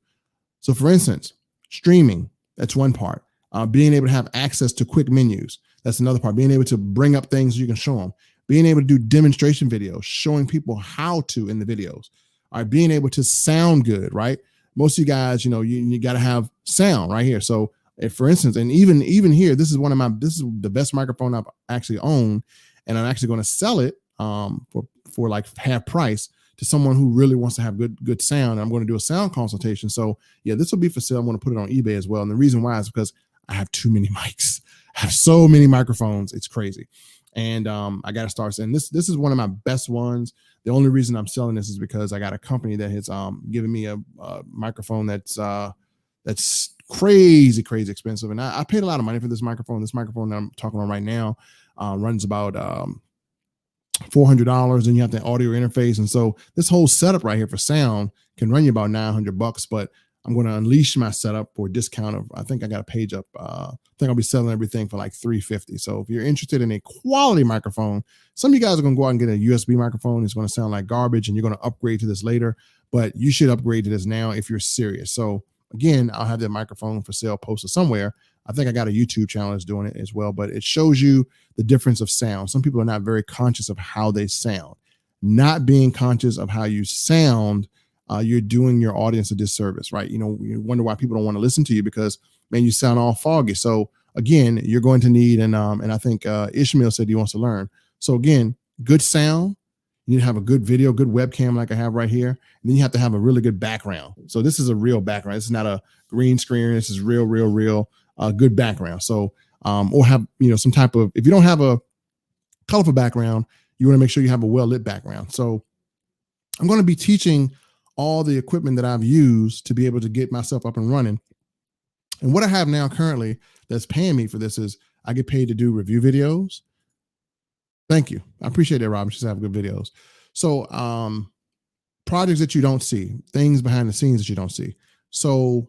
So for instance, streaming, that's one part. Being able to have access to quick menus, that's another part. Being able to bring up things you can show them. Being able to do demonstration videos, showing people how to in the videos. All right, being able to sound good, right? Most of you guys, you got to have sound right here. So if, for instance, and even here, this is the best microphone I've actually owned. and I'm actually going to sell it for like half price to someone who really wants to have good sound. I'm going to do a sound consultation. So yeah, this will be for sale. I'm going to put it on eBay as well. And the reason why is because I have too many mics. I have so many microphones. It's crazy. And I got to start saying this is one of my best ones. The only reason I'm selling this is because I got a company that has given me a microphone that's crazy expensive. And I paid a lot of money for this microphone. This microphone that I'm talking on right now runs about $400, and you have the audio interface. And so this whole setup right here for sound can run you about $900, but I'm going to unleash my setup for a discount of, I think I got a page up. I think I'll be selling everything for like $350. So if you're interested in a quality microphone, some of you guys are going to go out and get a USB microphone. It's going to sound like garbage and you're going to upgrade to this later, but you should upgrade to this now if you're serious. So again, I'll have that microphone for sale posted somewhere. I think I got a YouTube channel that's doing it as well, but it shows you the difference of sound. Some people are not very conscious of how they sound. Not being conscious of how you sound, you're doing your audience a disservice, right? You know, you wonder why people don't want to listen to you because, man, you sound all foggy. So again, you're going to need, and I think Ishmael said he wants to learn. So again, good sound. You need to have a good video, good webcam like I have right here. And then you have to have a really good background. So this is a real background. This is not a green screen. This is real good background. So, or have, you know, some type of, if you don't have a colorful background, you want to make sure you have a well-lit background. So I'm going to be teaching all the equipment that I've used to be able to get myself up and running. And what I have now currently that's paying me for this is I get paid to do review videos. Thank you. I appreciate that, Robin. She's have good videos. So projects that you don't see, things behind the scenes that you don't see. So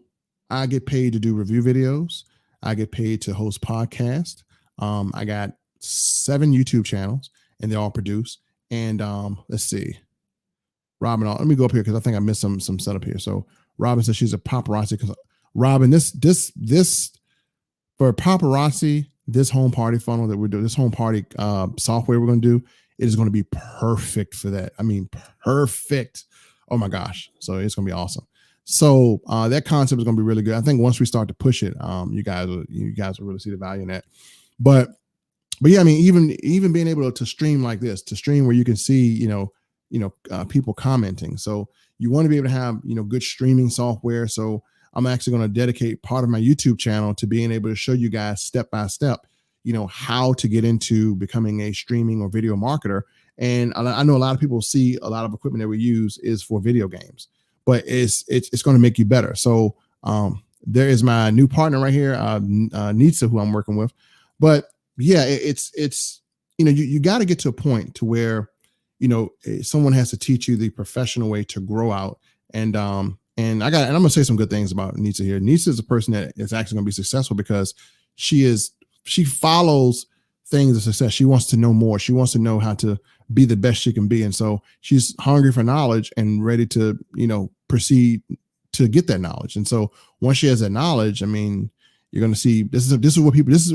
I get paid to do review videos. I get paid to host podcasts. I got 7 YouTube channels and they're all produced. And let's see. Robin, let me go up here because I think I missed some setup here. So Robin says she's a paparazzi. Robin, this for paparazzi, this home party funnel that we're doing, this home party software we're going to do, it is going to be perfect for that. I mean, perfect. Oh my gosh. So it's going to be awesome. So that concept is going to be really good. I think once we start to push it, you guys will really see the value in that. But yeah, I mean, even being able to stream like this, to stream where you can see, people commenting. So you want to be able to have, good streaming software. So I'm actually going to dedicate part of my YouTube channel to being able to show you guys step by step, how to get into becoming a streaming or video marketer. And I know a lot of people see a lot of equipment that we use is for video games, but it's going to make you better. So there is my new partner right here, Nitsa, who I'm working with. But yeah, it's you got to get to a point to where someone has to teach you the professional way to grow out. And I'm gonna say some good things about Nitsa here. Nitsa is a person that is actually going to be successful because she follows things of success. She wants to know more. She wants to know how to be the best she can be. And so she's hungry for knowledge and ready to, proceed to get that knowledge. And so once she has that knowledge, I mean, you're going to see,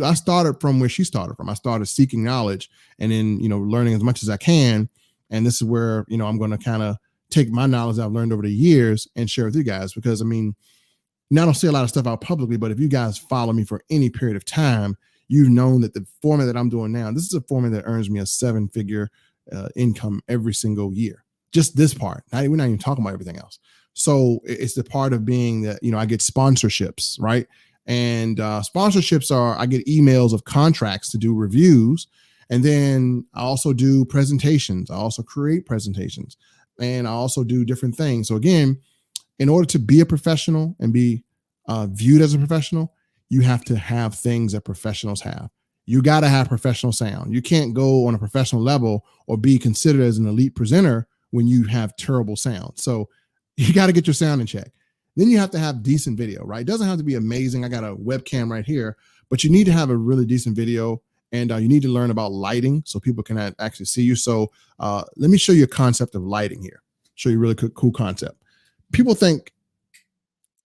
I started from where she started from. I started seeking knowledge and then, learning as much as I can. And this is where, I'm going to kind of take my knowledge I've learned over the years and share with you guys, because I mean, now I don't say a lot of stuff out publicly, but if you guys follow me for any period of time, you've known that the format that I'm doing now, this is a format that earns me a 7-figure income every single year. Just this part. We're not even talking about everything else. So it's the part of being that, I get sponsorships, right? And sponsorships are, I get emails of contracts to do reviews. And then I also do presentations. I also create presentations. And I also do different things. So again, in order to be a professional and be viewed as a professional, you have to have things that professionals have. You got to have professional sound. You can't go on a professional level or be considered as an elite presenter when you have terrible sound. So you got to get your sound in check. Then you have to have decent video, right? It doesn't have to be amazing. I got a webcam right here, but you need to have a really decent video, and you need to learn about lighting so people can actually see you. So let me show you a concept of lighting here. Show you a really cool concept. People think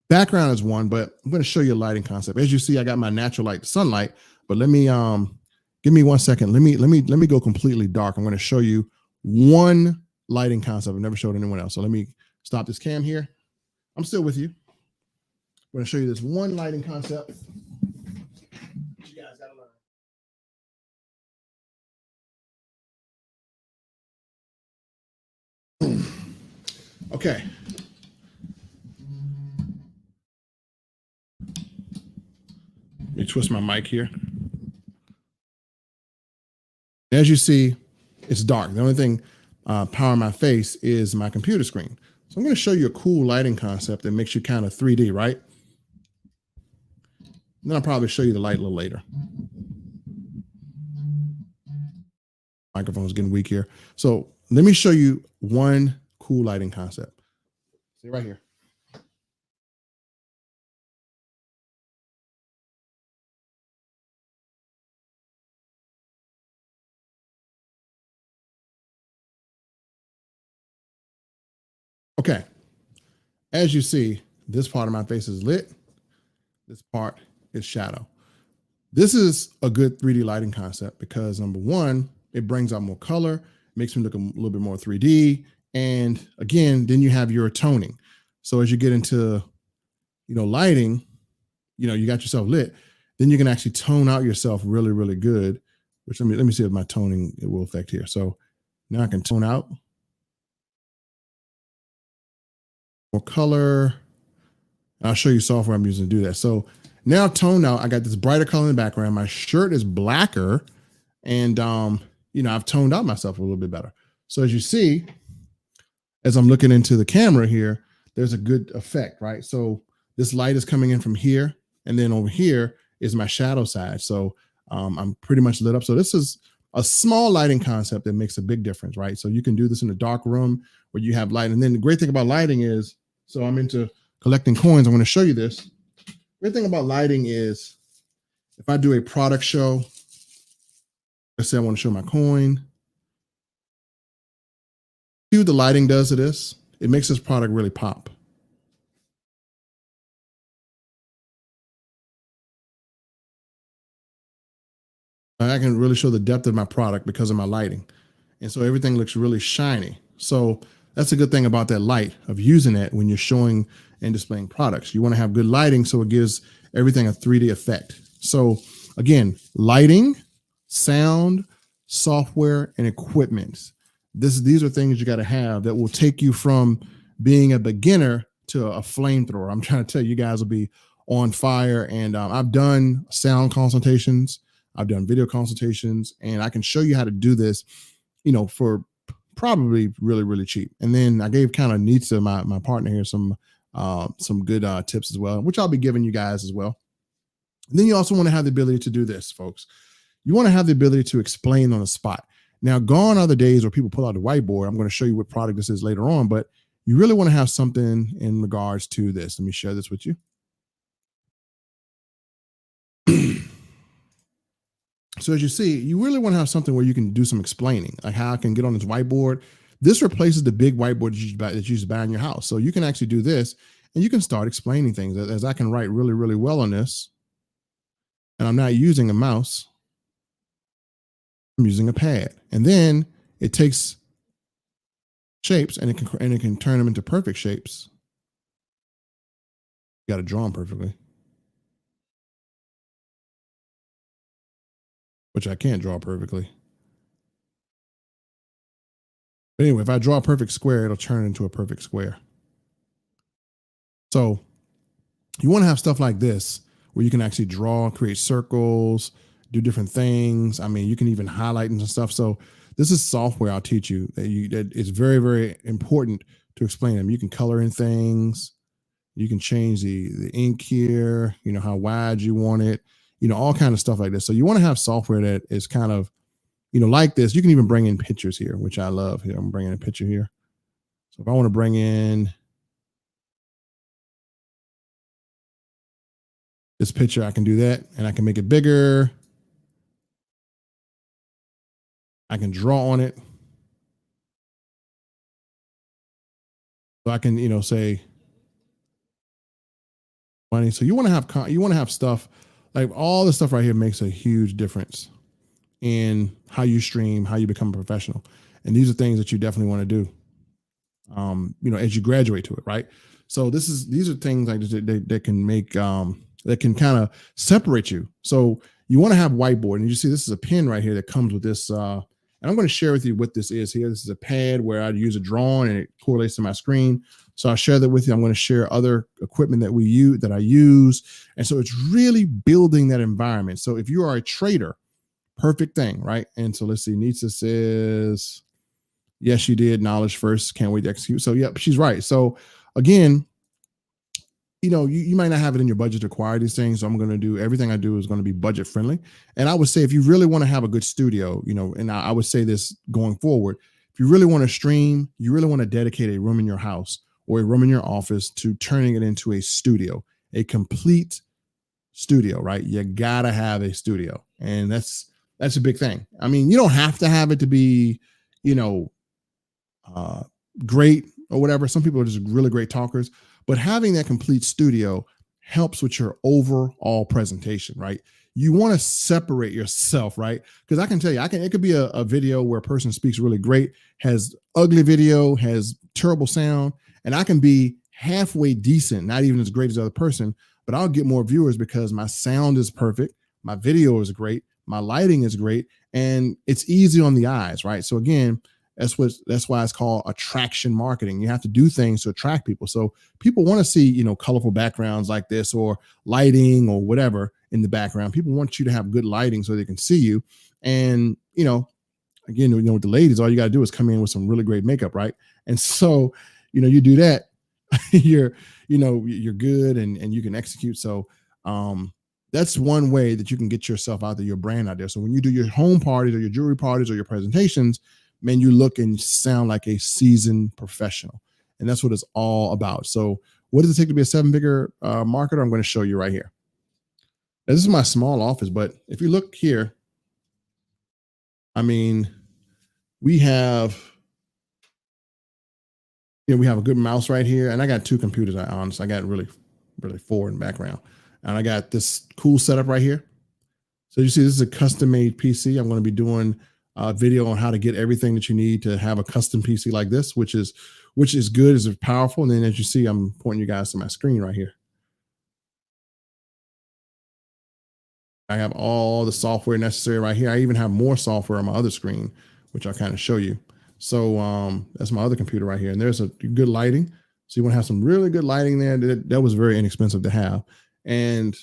background is one, but I'm going to show you a lighting concept. As you see, I got my natural light, sunlight, but let me give me 1 second. Let me go completely dark. I'm going to show you one lighting concept I've never showed anyone else. So let me stop this cam here. I'm still with you. I'm going to show you this one lighting concept. Okay. Let me twist my mic here. As you see, it's dark. The only thing powering my face is my computer screen. So I'm going to show you a cool lighting concept that makes you kind of 3D, right? And then I'll probably show you the light a little later. Microphone's getting weak here. So let me show you one cool lighting concept. See right here. Okay. As you see, this part of my face is lit. This part is shadow. This is a good 3D lighting concept because number one, it brings out more color, makes me look a little bit more 3D. And again, then you have your toning. So as you get into, lighting, you got yourself lit, then you can actually tone out yourself really, really good, which let me see if my toning it will affect here. So now I can tone out more color. I'll show you software I'm using to do that. So now tone out, I got this brighter color in the background. My shirt is blacker and, I've toned out myself a little bit better. So as you see, as I'm looking into the camera here, there's a good effect, right? So this light is coming in from here. And then over here is my shadow side. So I'm pretty much lit up. So this is a small lighting concept that makes a big difference, right? So you can do this in a dark room where you have light. And then the great thing about lighting is, so I'm into collecting coins. I'm going to show you this. Great thing about lighting is if I do a product show, let's say I want to show my coin. See what the lighting does to this? It makes this product really pop. I can really show the depth of my product because of my lighting. And so everything looks really shiny. So that's a good thing about that light of using it when you're showing and displaying products. You want to have good lighting so it gives everything a 3D effect. So again, lighting, sound, software, and equipment. These are things you got to have that will take you from being a beginner to a flamethrower. I'm trying to tell you guys will be on fire. And I've done sound consultations. I've done video consultations, and I can show you how to do this, for probably really, really cheap. And then I gave kind of Nitsa, my partner here, some good tips as well, which I'll be giving you guys as well. And then you also want to have the ability to do this, folks. You want to have the ability to explain on the spot. Now, gone are the days where people pull out the whiteboard. I'm going to show you what product this is later on, but you really want to have something in regards to this. Let me share this with you. So as you see, you really want to have something where you can do some explaining, like how I can get on this whiteboard. This replaces the big whiteboard that you used to buy in your house. So you can actually do this and you can start explaining things as I can write really, really well on this. And I'm not using a mouse. I'm using a pad. And then it takes shapes and it can turn them into perfect shapes. You got to draw them perfectly. Which I can't draw perfectly. But anyway, if I draw a perfect square, it'll turn into a perfect square. So you want to have stuff like this where you can actually draw, create circles, do different things. I mean, you can even highlight and stuff. So this is software I'll teach you that it's very, very important to explain them. You can color in things. You can change the ink here, how wide you want it. All kind of stuff like this. So you want to have software that is kind of, like this. You can even bring in pictures here, which I love here. I'm bringing a picture here. So if I want to bring in this picture, I can do that and I can make it bigger. I can draw on it. So I can, say money. So you want to have stuff. Like all this stuff right here makes a huge difference in how you stream, how you become a professional. And these are things that you definitely want to do, as you graduate to it, right? So these are things like that can make, that can kind of separate you. So you want to have whiteboard. And you see this is a pen right here that comes with this And I'm going to share with you what this is here. This is a pad where I use a drawing and it correlates to my screen. So I'll share that with you. I'm going to share other equipment that I use. And so it's really building that environment. So if you are a trader, perfect thing, right? And so let's see. Nitsa says, yes, you did. Knowledge first. Can't wait to execute. So, yep, she's right. So again, you might not have it in your budget to acquire these things. So I'm going to do everything I do is going to be budget friendly. And I would say, if you really want to have a good studio, and I would say this going forward, if you really want to stream, you really want to dedicate a room in your house or a room in your office to turning it into a studio, a complete studio, right? You got to have a studio. And that's a big thing. I mean, you don't have to have it to be, great or whatever. Some people are just really great talkers, but having that complete studio helps with your overall presentation, right? You want to separate yourself, right? Because I can tell you, it could be a video where a person speaks really great, has ugly video, has terrible sound, and I can be halfway decent, not even as great as the other person, but I'll get more viewers because my sound is perfect, my video is great, my lighting is great, and it's easy on the eyes, right? So again, that's why it's called attraction marketing. You have to do things to attract people. So people want to see, colorful backgrounds like this or lighting or whatever in the background. People want you to have good lighting so they can see you. And, again, with the ladies, all you got to do is come in with some really great makeup, right? And so, you do that, you're good and you can execute. So, that's one way that you can get yourself out there, your brand out there. So when you do your home parties or your jewelry parties or your presentations, man, you look and sound like a seasoned professional. And that's what it's all about. So what does it take to be a 7-figure marketer? I'm going to show you right here. Now, this is my small office, but if you look here, I mean, we have a good mouse right here. And I got 2 computers. I got really 4 in the background. And I got this cool setup right here. So you see, this is a custom made PC. I'm going to be doing a video on how to get everything that you need to have a custom PC like this, which is good, is powerful. And then as you see, I'm pointing you guys to my screen right here. I have all the software necessary right here. I even have more software on my other screen, which I'll kind of show you. So that's my other computer right here. And there's a good lighting. So you want to have some really good lighting there. That was very inexpensive to have. And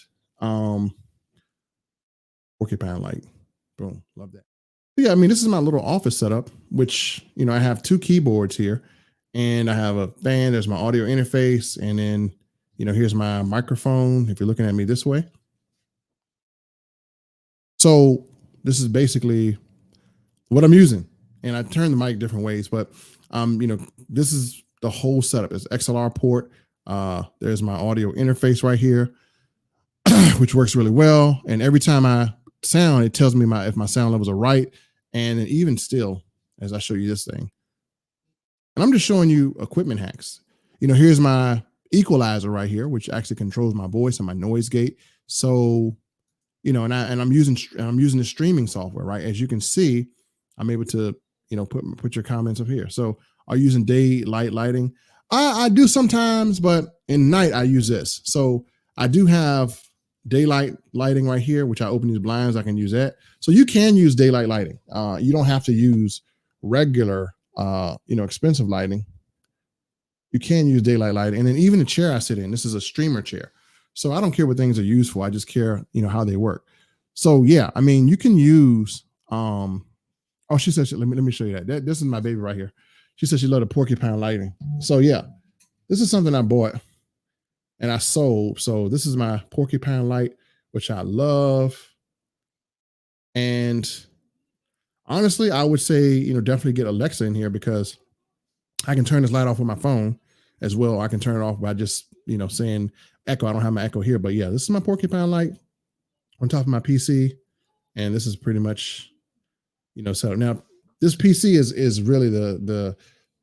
porcupine light. Boom. Love that. Yeah, I mean, this is my little office setup, which, I have 2 keyboards here and I have a fan. There's my audio interface. And then, here's my microphone if you're looking at me this way. So this is basically what I'm using. And I turn the mic different ways, but, this is the whole setup. It's XLR port. There's my audio interface right here, which works really well. And every time I sound, it tells me if my sound levels are right. And even still, as I show you this thing, and I'm just showing you equipment hacks. Here's my equalizer right here, which actually controls my voice and my noise gate. So, and I'm using the streaming software, right? As you can see, I'm able to, put your comments up here. So are you using daylight lighting? I do sometimes, but in night I use this. So I do have daylight lighting right here, which I open these blinds, I can use that. So you can use daylight lighting. You don't have to use regular, expensive lighting. You can use daylight lighting. And then even the chair I sit in, this is a streamer chair. So I don't care what things are used for. I just care, how they work. So yeah, I mean, you can use, she said, let me show you that. This is my baby right here. She said she loved the porcupine lighting. So yeah, this is something I bought and I sold. So this is my porcupine light, which I love. And honestly, I would say, definitely get Alexa in here because I can turn this light off with my phone as well. I can turn it off by just, saying echo. I don't have my echo here, but yeah, this is my porcupine light on top of my PC. And this is pretty much, so now this PC is really the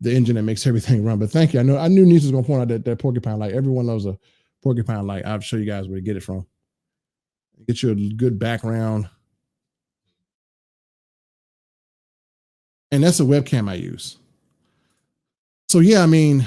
engine that makes everything run. But thank you. I knew Nisha was going to point out that porcupine light. Everyone loves a porcupine light. I'll show you guys where to get it from. Get you a good background. And that's a webcam I use. So yeah, I mean,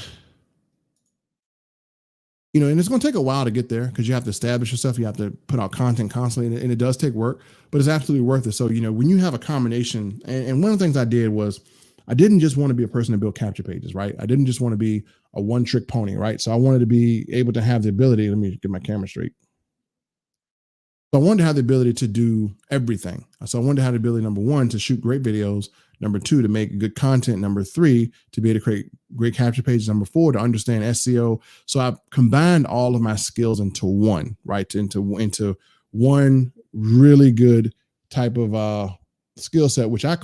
and it's going to take a while to get there because you have to establish yourself. You have to put out content constantly, and it does take work, but it's absolutely worth it. So, when you have a combination, and one of the things I did was I didn't just want to be a person to build capture pages, right? I didn't just want to be a one trick pony, right? So I wanted to be able to have the ability. Let me get my camera straight. So I wanted to have the ability to do everything. So I wanted to have the ability, number one, to shoot great videos. Number two, to make good content. Number three, to be able to create great capture pages. Number four, to understand SEO. So I combined all of my skills into one, right? Into one really good type of skill set, which I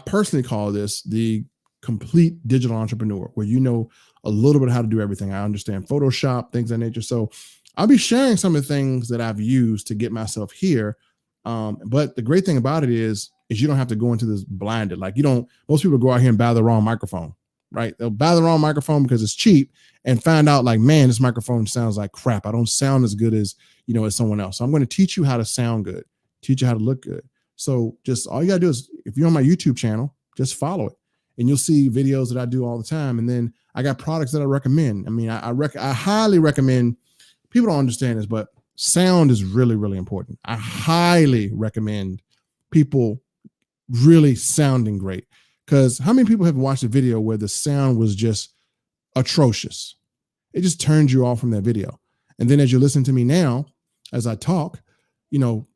personally call this the complete digital entrepreneur, where you know a little bit how to do everything. I understand Photoshop, things of that nature. So I'll be sharing some of the things that I've used to get myself here. But the great thing about it is you don't have to go into this blinded. Like most people go out here and buy the wrong microphone, right? They'll buy the wrong microphone because it's cheap and find out like, man, this microphone sounds like crap. I don't sound as good as someone else. So I'm going to teach you how to sound good, teach you how to look good. So just all you gotta do is, if you're on my YouTube channel, just follow it and you'll see videos that I do all the time. And then I got products that I recommend. I mean, I highly recommend. People don't understand this, but sound is really, really important. I highly recommend people really sounding great, because how many people have watched a video where the sound was just atrocious? It just turns you off from that video. And then as you listen to me now, as I talk,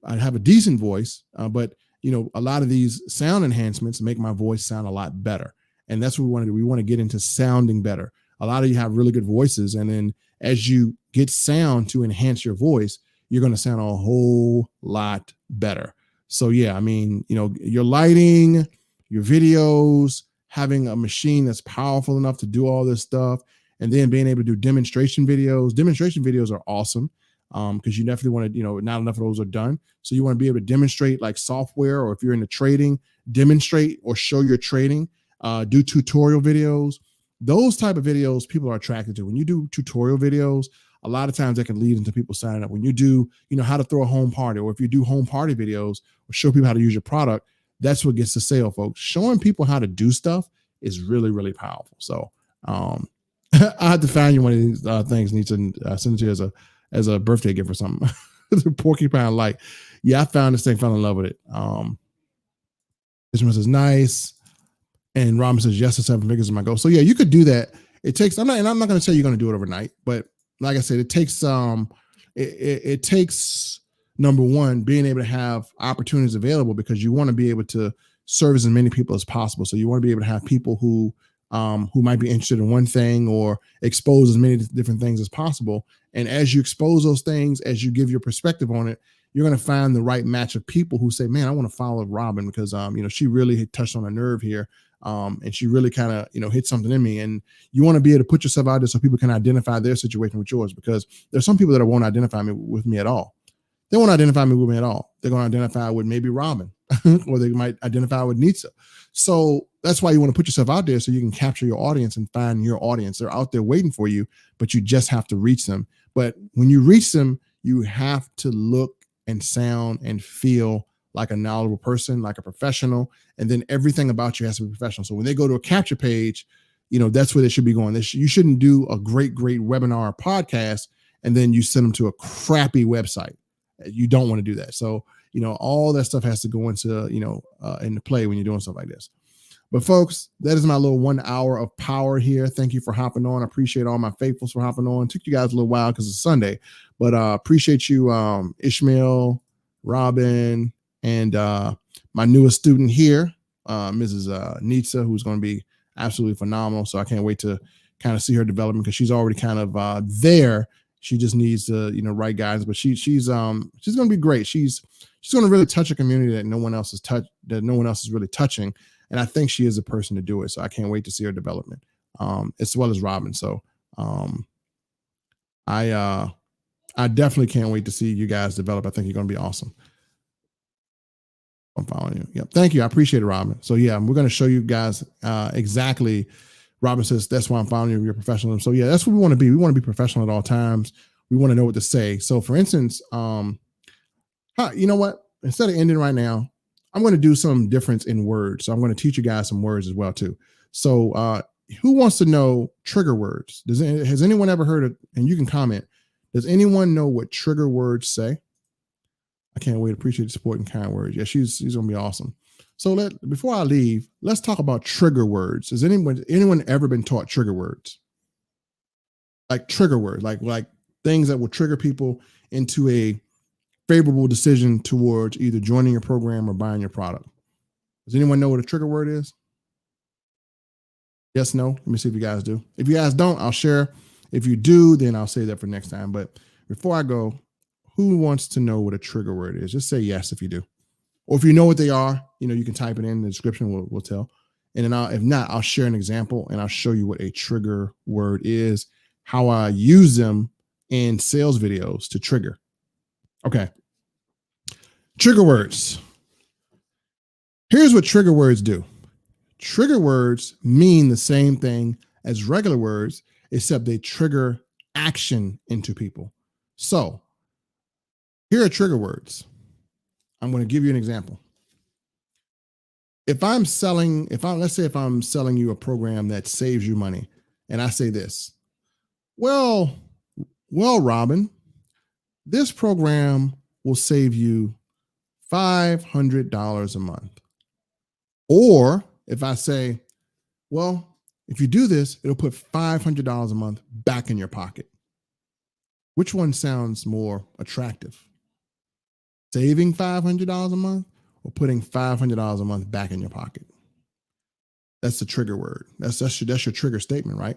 I have a decent voice, but a lot of these sound enhancements make my voice sound a lot better. And that's what we want to do. We want to get into sounding better. A lot of you have really good voices. And then as you get sound to enhance your voice, you're going to sound a whole lot better. So yeah, I mean, your lighting, your videos, having a machine that's powerful enough to do all this stuff, and then being able to do demonstration videos. Demonstration videos are awesome because you definitely want to, not enough of those are done. So you want to be able to demonstrate like software, or if you're into trading, demonstrate or show your trading, do tutorial videos. Those type of videos people are attracted to. When you do tutorial videos, a lot of times that can lead into people signing up. When you do, how to throw a home party, or if you do home party videos or show people how to use your product, that's what gets the sale, folks. Showing people how to do stuff is really, really powerful. So I have to find you one of these things. Need to send it to you as a birthday gift or something. The porcupine light. Yeah, I found this thing, fell in love with it. This one says nice. And Robin says, yes, to 7 figures is my goal. So yeah, you could do that. It takes, I'm not going to say you're going to do it overnight, but like I said, it takes, it takes, number one, being able to have opportunities available, because you want to be able to service as many people as possible. So you want to be able to have people who might be interested in one thing, or expose as many different things as possible. And as you expose those things, as you give your perspective on it, you're going to find the right match of people who say, man, I want to follow Robin because, she really touched on a nerve here. And she really kind of, hit something in me. And you want to be able to put yourself out there so people can identify their situation with yours, because there's some people that won't identify with me at all. They won't identify me with me at all. They're going to identify with maybe Robin, or they might identify with Nitsa. So that's why you want to put yourself out there so you can capture your audience and find your audience. They're out there waiting for you, but you just have to reach them. But when you reach them, you have to look and sound and feel like a knowledgeable person, like a professional, and then everything about you has to be professional. So when they go to a capture page, that's where they should be going. You shouldn't do a great webinar or podcast and then you send them to a crappy website. You don't want to do that. So, all that stuff has to go into, into play when you're doing stuff like this. But folks, that is my little 1 hour of power here. Thank you for hopping on. I appreciate all my faithfuls for hopping on. It took you guys a little while because it's Sunday, but appreciate you, Ishmael, Robin, and my newest student here, Mrs. Nitsa, who's going to be absolutely phenomenal. So I can't wait to kind of see her development, because she's already kind of there. She just needs to, right guidance, but she's going to be great. She's going to really touch a community that no one else is really touching. And I think she is a person to do it. So I can't wait to see her development, as well as Robin. So I definitely can't wait to see you guys develop. I think you're going to be awesome. I'm following you. Yep. Thank you. I appreciate it, Robin. So yeah, we're going to show you guys exactly. Robin says, that's why I'm following you. You're professional. So yeah, that's what we want to be. We want to be professional at all times. We want to know what to say. So for instance, you know what? Instead of ending right now, I'm going to do some difference in words. So I'm going to teach you guys some words as well too. So who wants to know trigger words? Has anyone ever heard of, and you can comment, does anyone know what trigger words say? I can't wait. Appreciate the support and kind words. Yeah, she's going to be awesome. So before I leave, let's talk about trigger words. Has anyone ever been taught trigger words? Like trigger words, like things that will trigger people into a favorable decision towards either joining your program or buying your product. Does anyone know what a trigger word is? Yes, no? Let me see if you guys do. If you guys don't, I'll share. If you do, then I'll say that for next time. But before I go, who wants to know what a trigger word is? Just say yes if you do. Or if you know what they are, you can type it in the description, we'll tell. And then if not, I'll share an example and I'll show you what a trigger word is, how I use them in sales videos to trigger. Okay. Trigger words. Here's what trigger words do. Trigger words mean the same thing as regular words, except they trigger action into people. So here are trigger words. I'm going to give you an example. Let's say if I'm selling you a program that saves you money, and I say this, well, Robin, this program will save you $500 a month. Or if I say, well, if you do this, it'll put $500 a month back in your pocket. Which one sounds more attractive? Saving $500 a month or putting $500 a month back in your pocket? That's the trigger word. That's your trigger statement, right?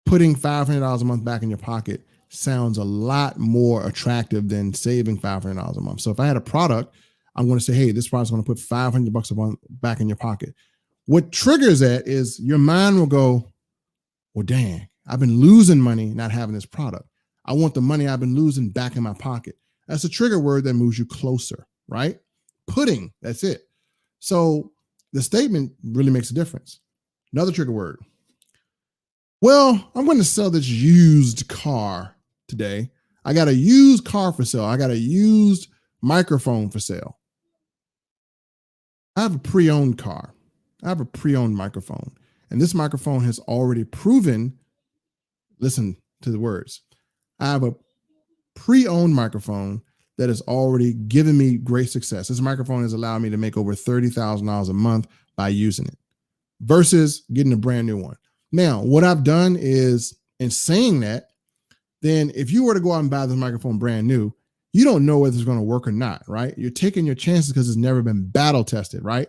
Putting $500 a month back in your pocket sounds a lot more attractive than saving $500 a month. So if I had a product, I'm going to say, hey, this product's going to put $500 a month back in your pocket. What triggers that is your mind will go, well, dang, I've been losing money not having this product. I want the money I've been losing back in my pocket. That's a trigger word that moves you closer, right? Putting, that's it. So the statement really makes a difference. Another trigger word. Well, I'm going to sell this used car today. I got a used car for sale. I got a used microphone for sale. I have a pre-owned car. I have a pre-owned microphone. And this microphone has already proven, listen to the words, I have a pre-owned microphone that has already given me great success. This microphone has allowed me to make over $30,000 a month by using it versus getting a brand new one. Now, what I've done is, in saying that, then if you were to go out and buy this microphone brand new, you don't know whether it's going to work or not, right? You're taking your chances because it's never been battle tested, right?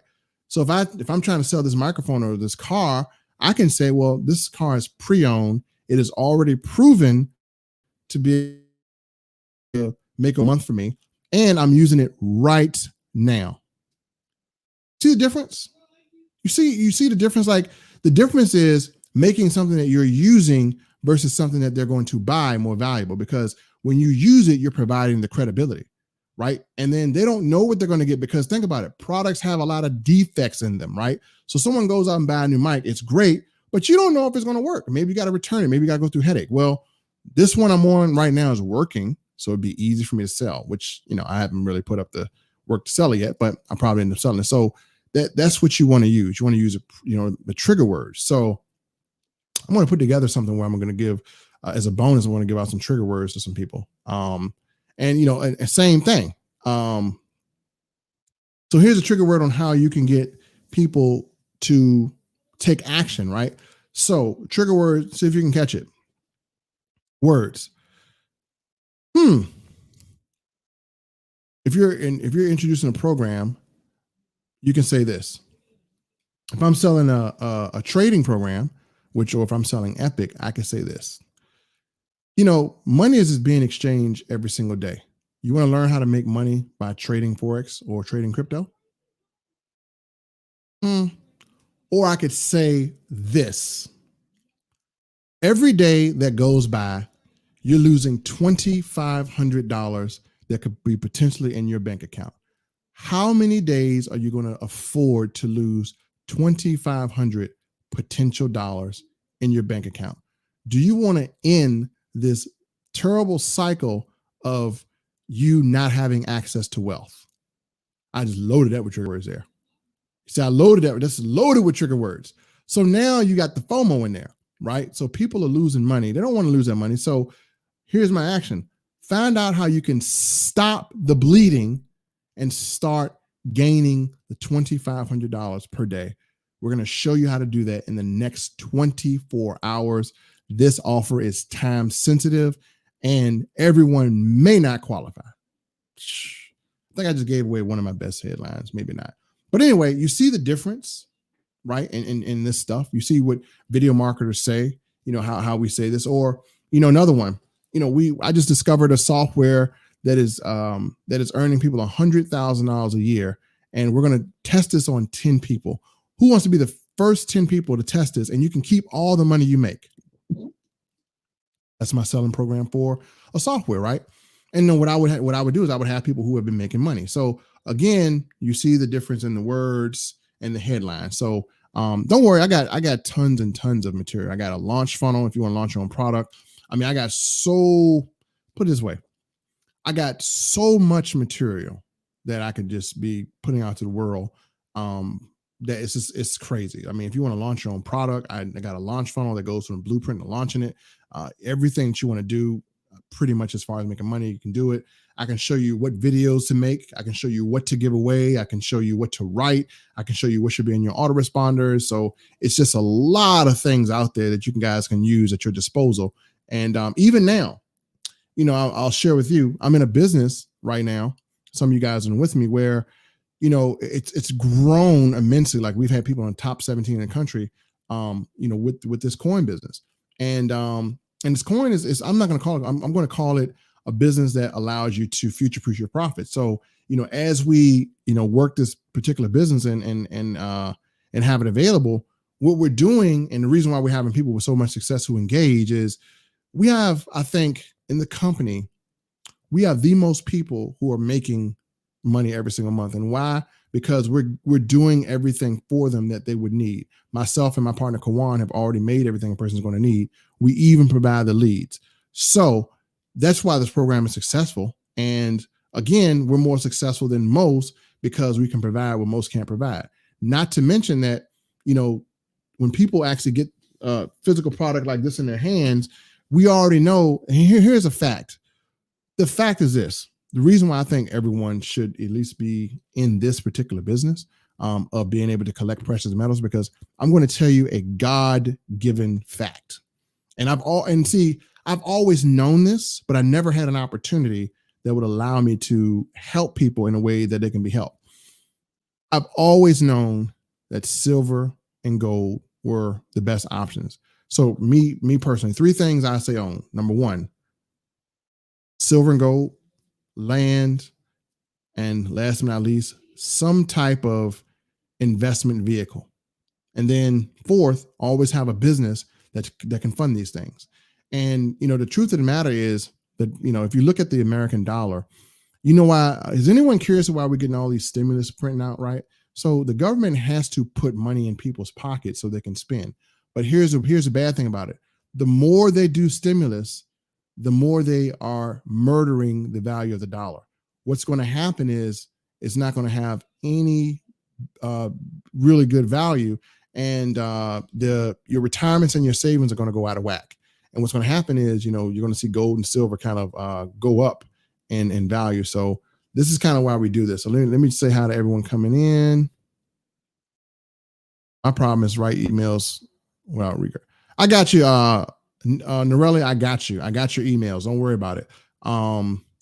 So if I'm trying to sell this microphone or this car, I can say, well, this car is pre-owned. It is already proven to be make a month for me, and I'm using it right now. See the difference? You see the difference? Like, the difference is making something that you're using versus something that they're going to buy more valuable, because when you use it, you're providing the credibility, right? And then they don't know what they're going to get, because think about it. Products have a lot of defects in them, right? So someone goes out and buy a new mic. It's great, but you don't know if it's going to work. Maybe you got to return it. Maybe you got to go through headache. Well, this one I'm on right now is working. So it'd be easy for me to sell, which, I haven't really put up the work to sell it yet, but I'll probably end up selling it. So that's what you want to use. You want to use, the trigger words. So I'm going to put together something where I'm going to give, as a bonus, I want to give out some trigger words to some people. And same thing. So here's a trigger word on how you can get people to take action, right? So trigger word, see if you can catch it. Words. If you're introducing a program, you can say this. If I'm selling a trading program, or if I'm selling Epic, I can say this. Money is being exchanged every single day. You want to learn how to make money by trading Forex or trading crypto? Or I could say this. Every day that goes by, you're losing $2,500 that could be potentially in your bank account. How many days are you going to afford to lose $2,500 potential dollars in your bank account? Do you want to end this terrible cycle of you not having access to wealth? I just loaded that with trigger words there. See, I loaded that. That's loaded with trigger words. So now you got the FOMO in there, right? So people are losing money. They don't want to lose that money. So here's my action. Find out how you can stop the bleeding and start gaining the $2,500 per day. We're going to show you how to do that in the next 24 hours. This offer is time sensitive and everyone may not qualify. I think I just gave away one of my best headlines, maybe not. But anyway, you see the difference, right? In this stuff, you see what video marketers say, how we say this, or, another one, I just discovered a software that is earning people $100,000 a year. And we're going to test this on 10 people. Who wants to be the first 10 people to test this? And you can keep all the money you make. That's my selling program for a software, right? And then what I would do is I would have people who have been making money. So again, you see the difference in the words and the headline. So don't worry, I got tons and tons of material. I got a launch funnel if you want to launch your own product. I mean, put it this way, I got so much material that I could just be putting out to the world. That it's crazy. I mean, if you want to launch your own product, I got a launch funnel that goes from blueprint to launching it. Everything that you want to do, pretty much as far as making money, you can do it. I can show you what videos to make. I can show you what to give away. I can show you what to write. I can show you what should be in your autoresponders. So it's just a lot of things out there that you guys can use at your disposal. And even now, I'll share with you, I'm in a business right now. Some of you guys are with me where, it's grown immensely. Like we've had people in the top 17 in the country, with this coin business. And this coin is I'm not going to call it, I'm going to call it a business that allows you to future-proof your profits. So, as we, work this particular business and have it available, what we're doing, and the reason why we're having people with so much success who engage is we have, I think, in the company, we have the most people who are making money every single month. And why? Because we're doing everything for them that they would need. Myself and my partner Kawan have already made everything a person's going to need. We even provide the leads. So that's why this program is successful. And again, we're more successful than most because we can provide what most can't provide. Not to mention that, when people actually get a physical product like this in their hands, we already know, and here's a fact. The fact is this. The reason why I think everyone should at least be in this particular business of being able to collect precious metals, because I'm going to tell you a God-given fact. And I've always known this, but I never had an opportunity that would allow me to help people in a way that they can be helped. I've always known that silver and gold were the best options. So me personally, 3 things I say own. Number 1, silver and gold, land, and last but not least, some type of investment vehicle. And then 4th, always have a business that can fund these things. And, the truth of the matter is that, if you look at the American dollar, why, is anyone curious why we're getting all these stimulus printing out, right? So the government has to put money in people's pockets so they can spend. But here's the bad thing about it. The more they do stimulus, the more they are murdering the value of the dollar. What's going to happen is it's not going to have any really good value, and your retirements and your savings are going to go out of whack. And what's going to happen is, you're going to see gold and silver kind of go up in value. So this is kind of why we do this. So let me say hi to everyone coming in. My problem is write emails. Well, I got you. Norelli, I got you. I got your emails. Don't worry about it.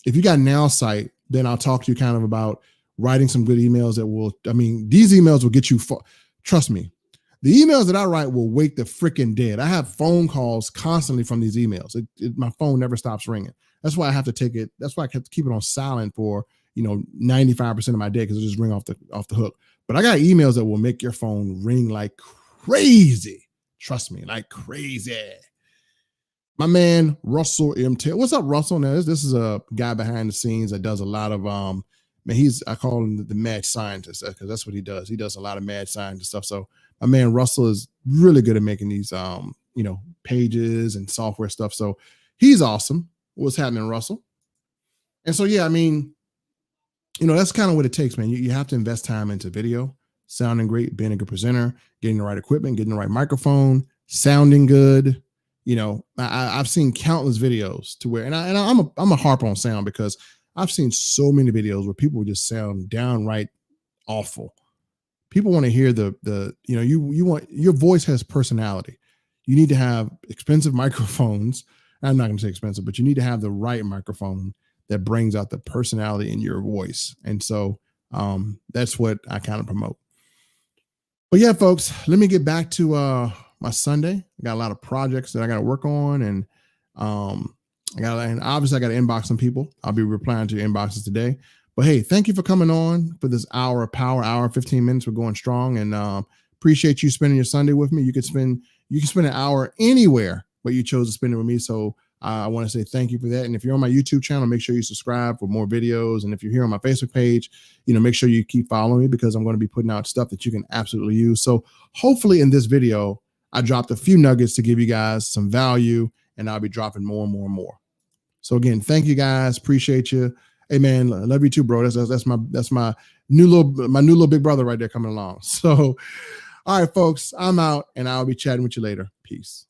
If you got Now Site, then I'll talk to you kind of about writing some good emails these emails will get you, trust me, the emails that I write will wake the freaking dead. I have phone calls constantly from these emails. My phone never stops ringing. That's why I have to take it. That's why I have to keep it on silent for, 95% of my day, because it'll just ring off the hook. But I got emails that will make your phone ring like crazy. Trust me, like crazy. My man, Russell M. Taylor. What's up, Russell? Now, this is a guy behind the scenes that does a lot of, I call him the mad scientist, because that's what he does. He does a lot of mad scientist stuff. So my man, Russell, is really good at making these, pages and software stuff. So he's awesome. What's happening, Russell? And so, yeah, that's kind of what it takes, man. You have to invest time into video. sounding great, being a good presenter, getting the right equipment, getting the right microphone, sounding good. You know, I've seen countless videos to where, I'm a harper on sound because I've seen so many videos where people just sound downright awful. People want to hear you want, your voice has personality. You need to have expensive microphones. I'm not going to say expensive, but you need to have the right microphone that brings out the personality in your voice. And so that's what I kind of promote. But yeah, folks, let me get back to my Sunday. I got a lot of projects that I got to work on, and obviously I got to inbox some people. I'll be replying to your inboxes today. But hey, thank you for coming on for this hour of power, hour 15 minutes. We're going strong, and appreciate you spending your Sunday with me. You can spend an hour anywhere, but you chose to spend it with me. So I want to say thank you for that. And if you're on my YouTube channel, make sure you subscribe for more videos. And if you're here on my Facebook page, make sure you keep following me because I'm going to be putting out stuff that you can absolutely use. So hopefully in this video, I dropped a few nuggets to give you guys some value, and I'll be dropping more and more and more. So again, thank you guys. Appreciate you. Hey man, love you too, bro. That's my new little big brother right there coming along. So, all right, folks, I'm out, and I'll be chatting with you later. Peace.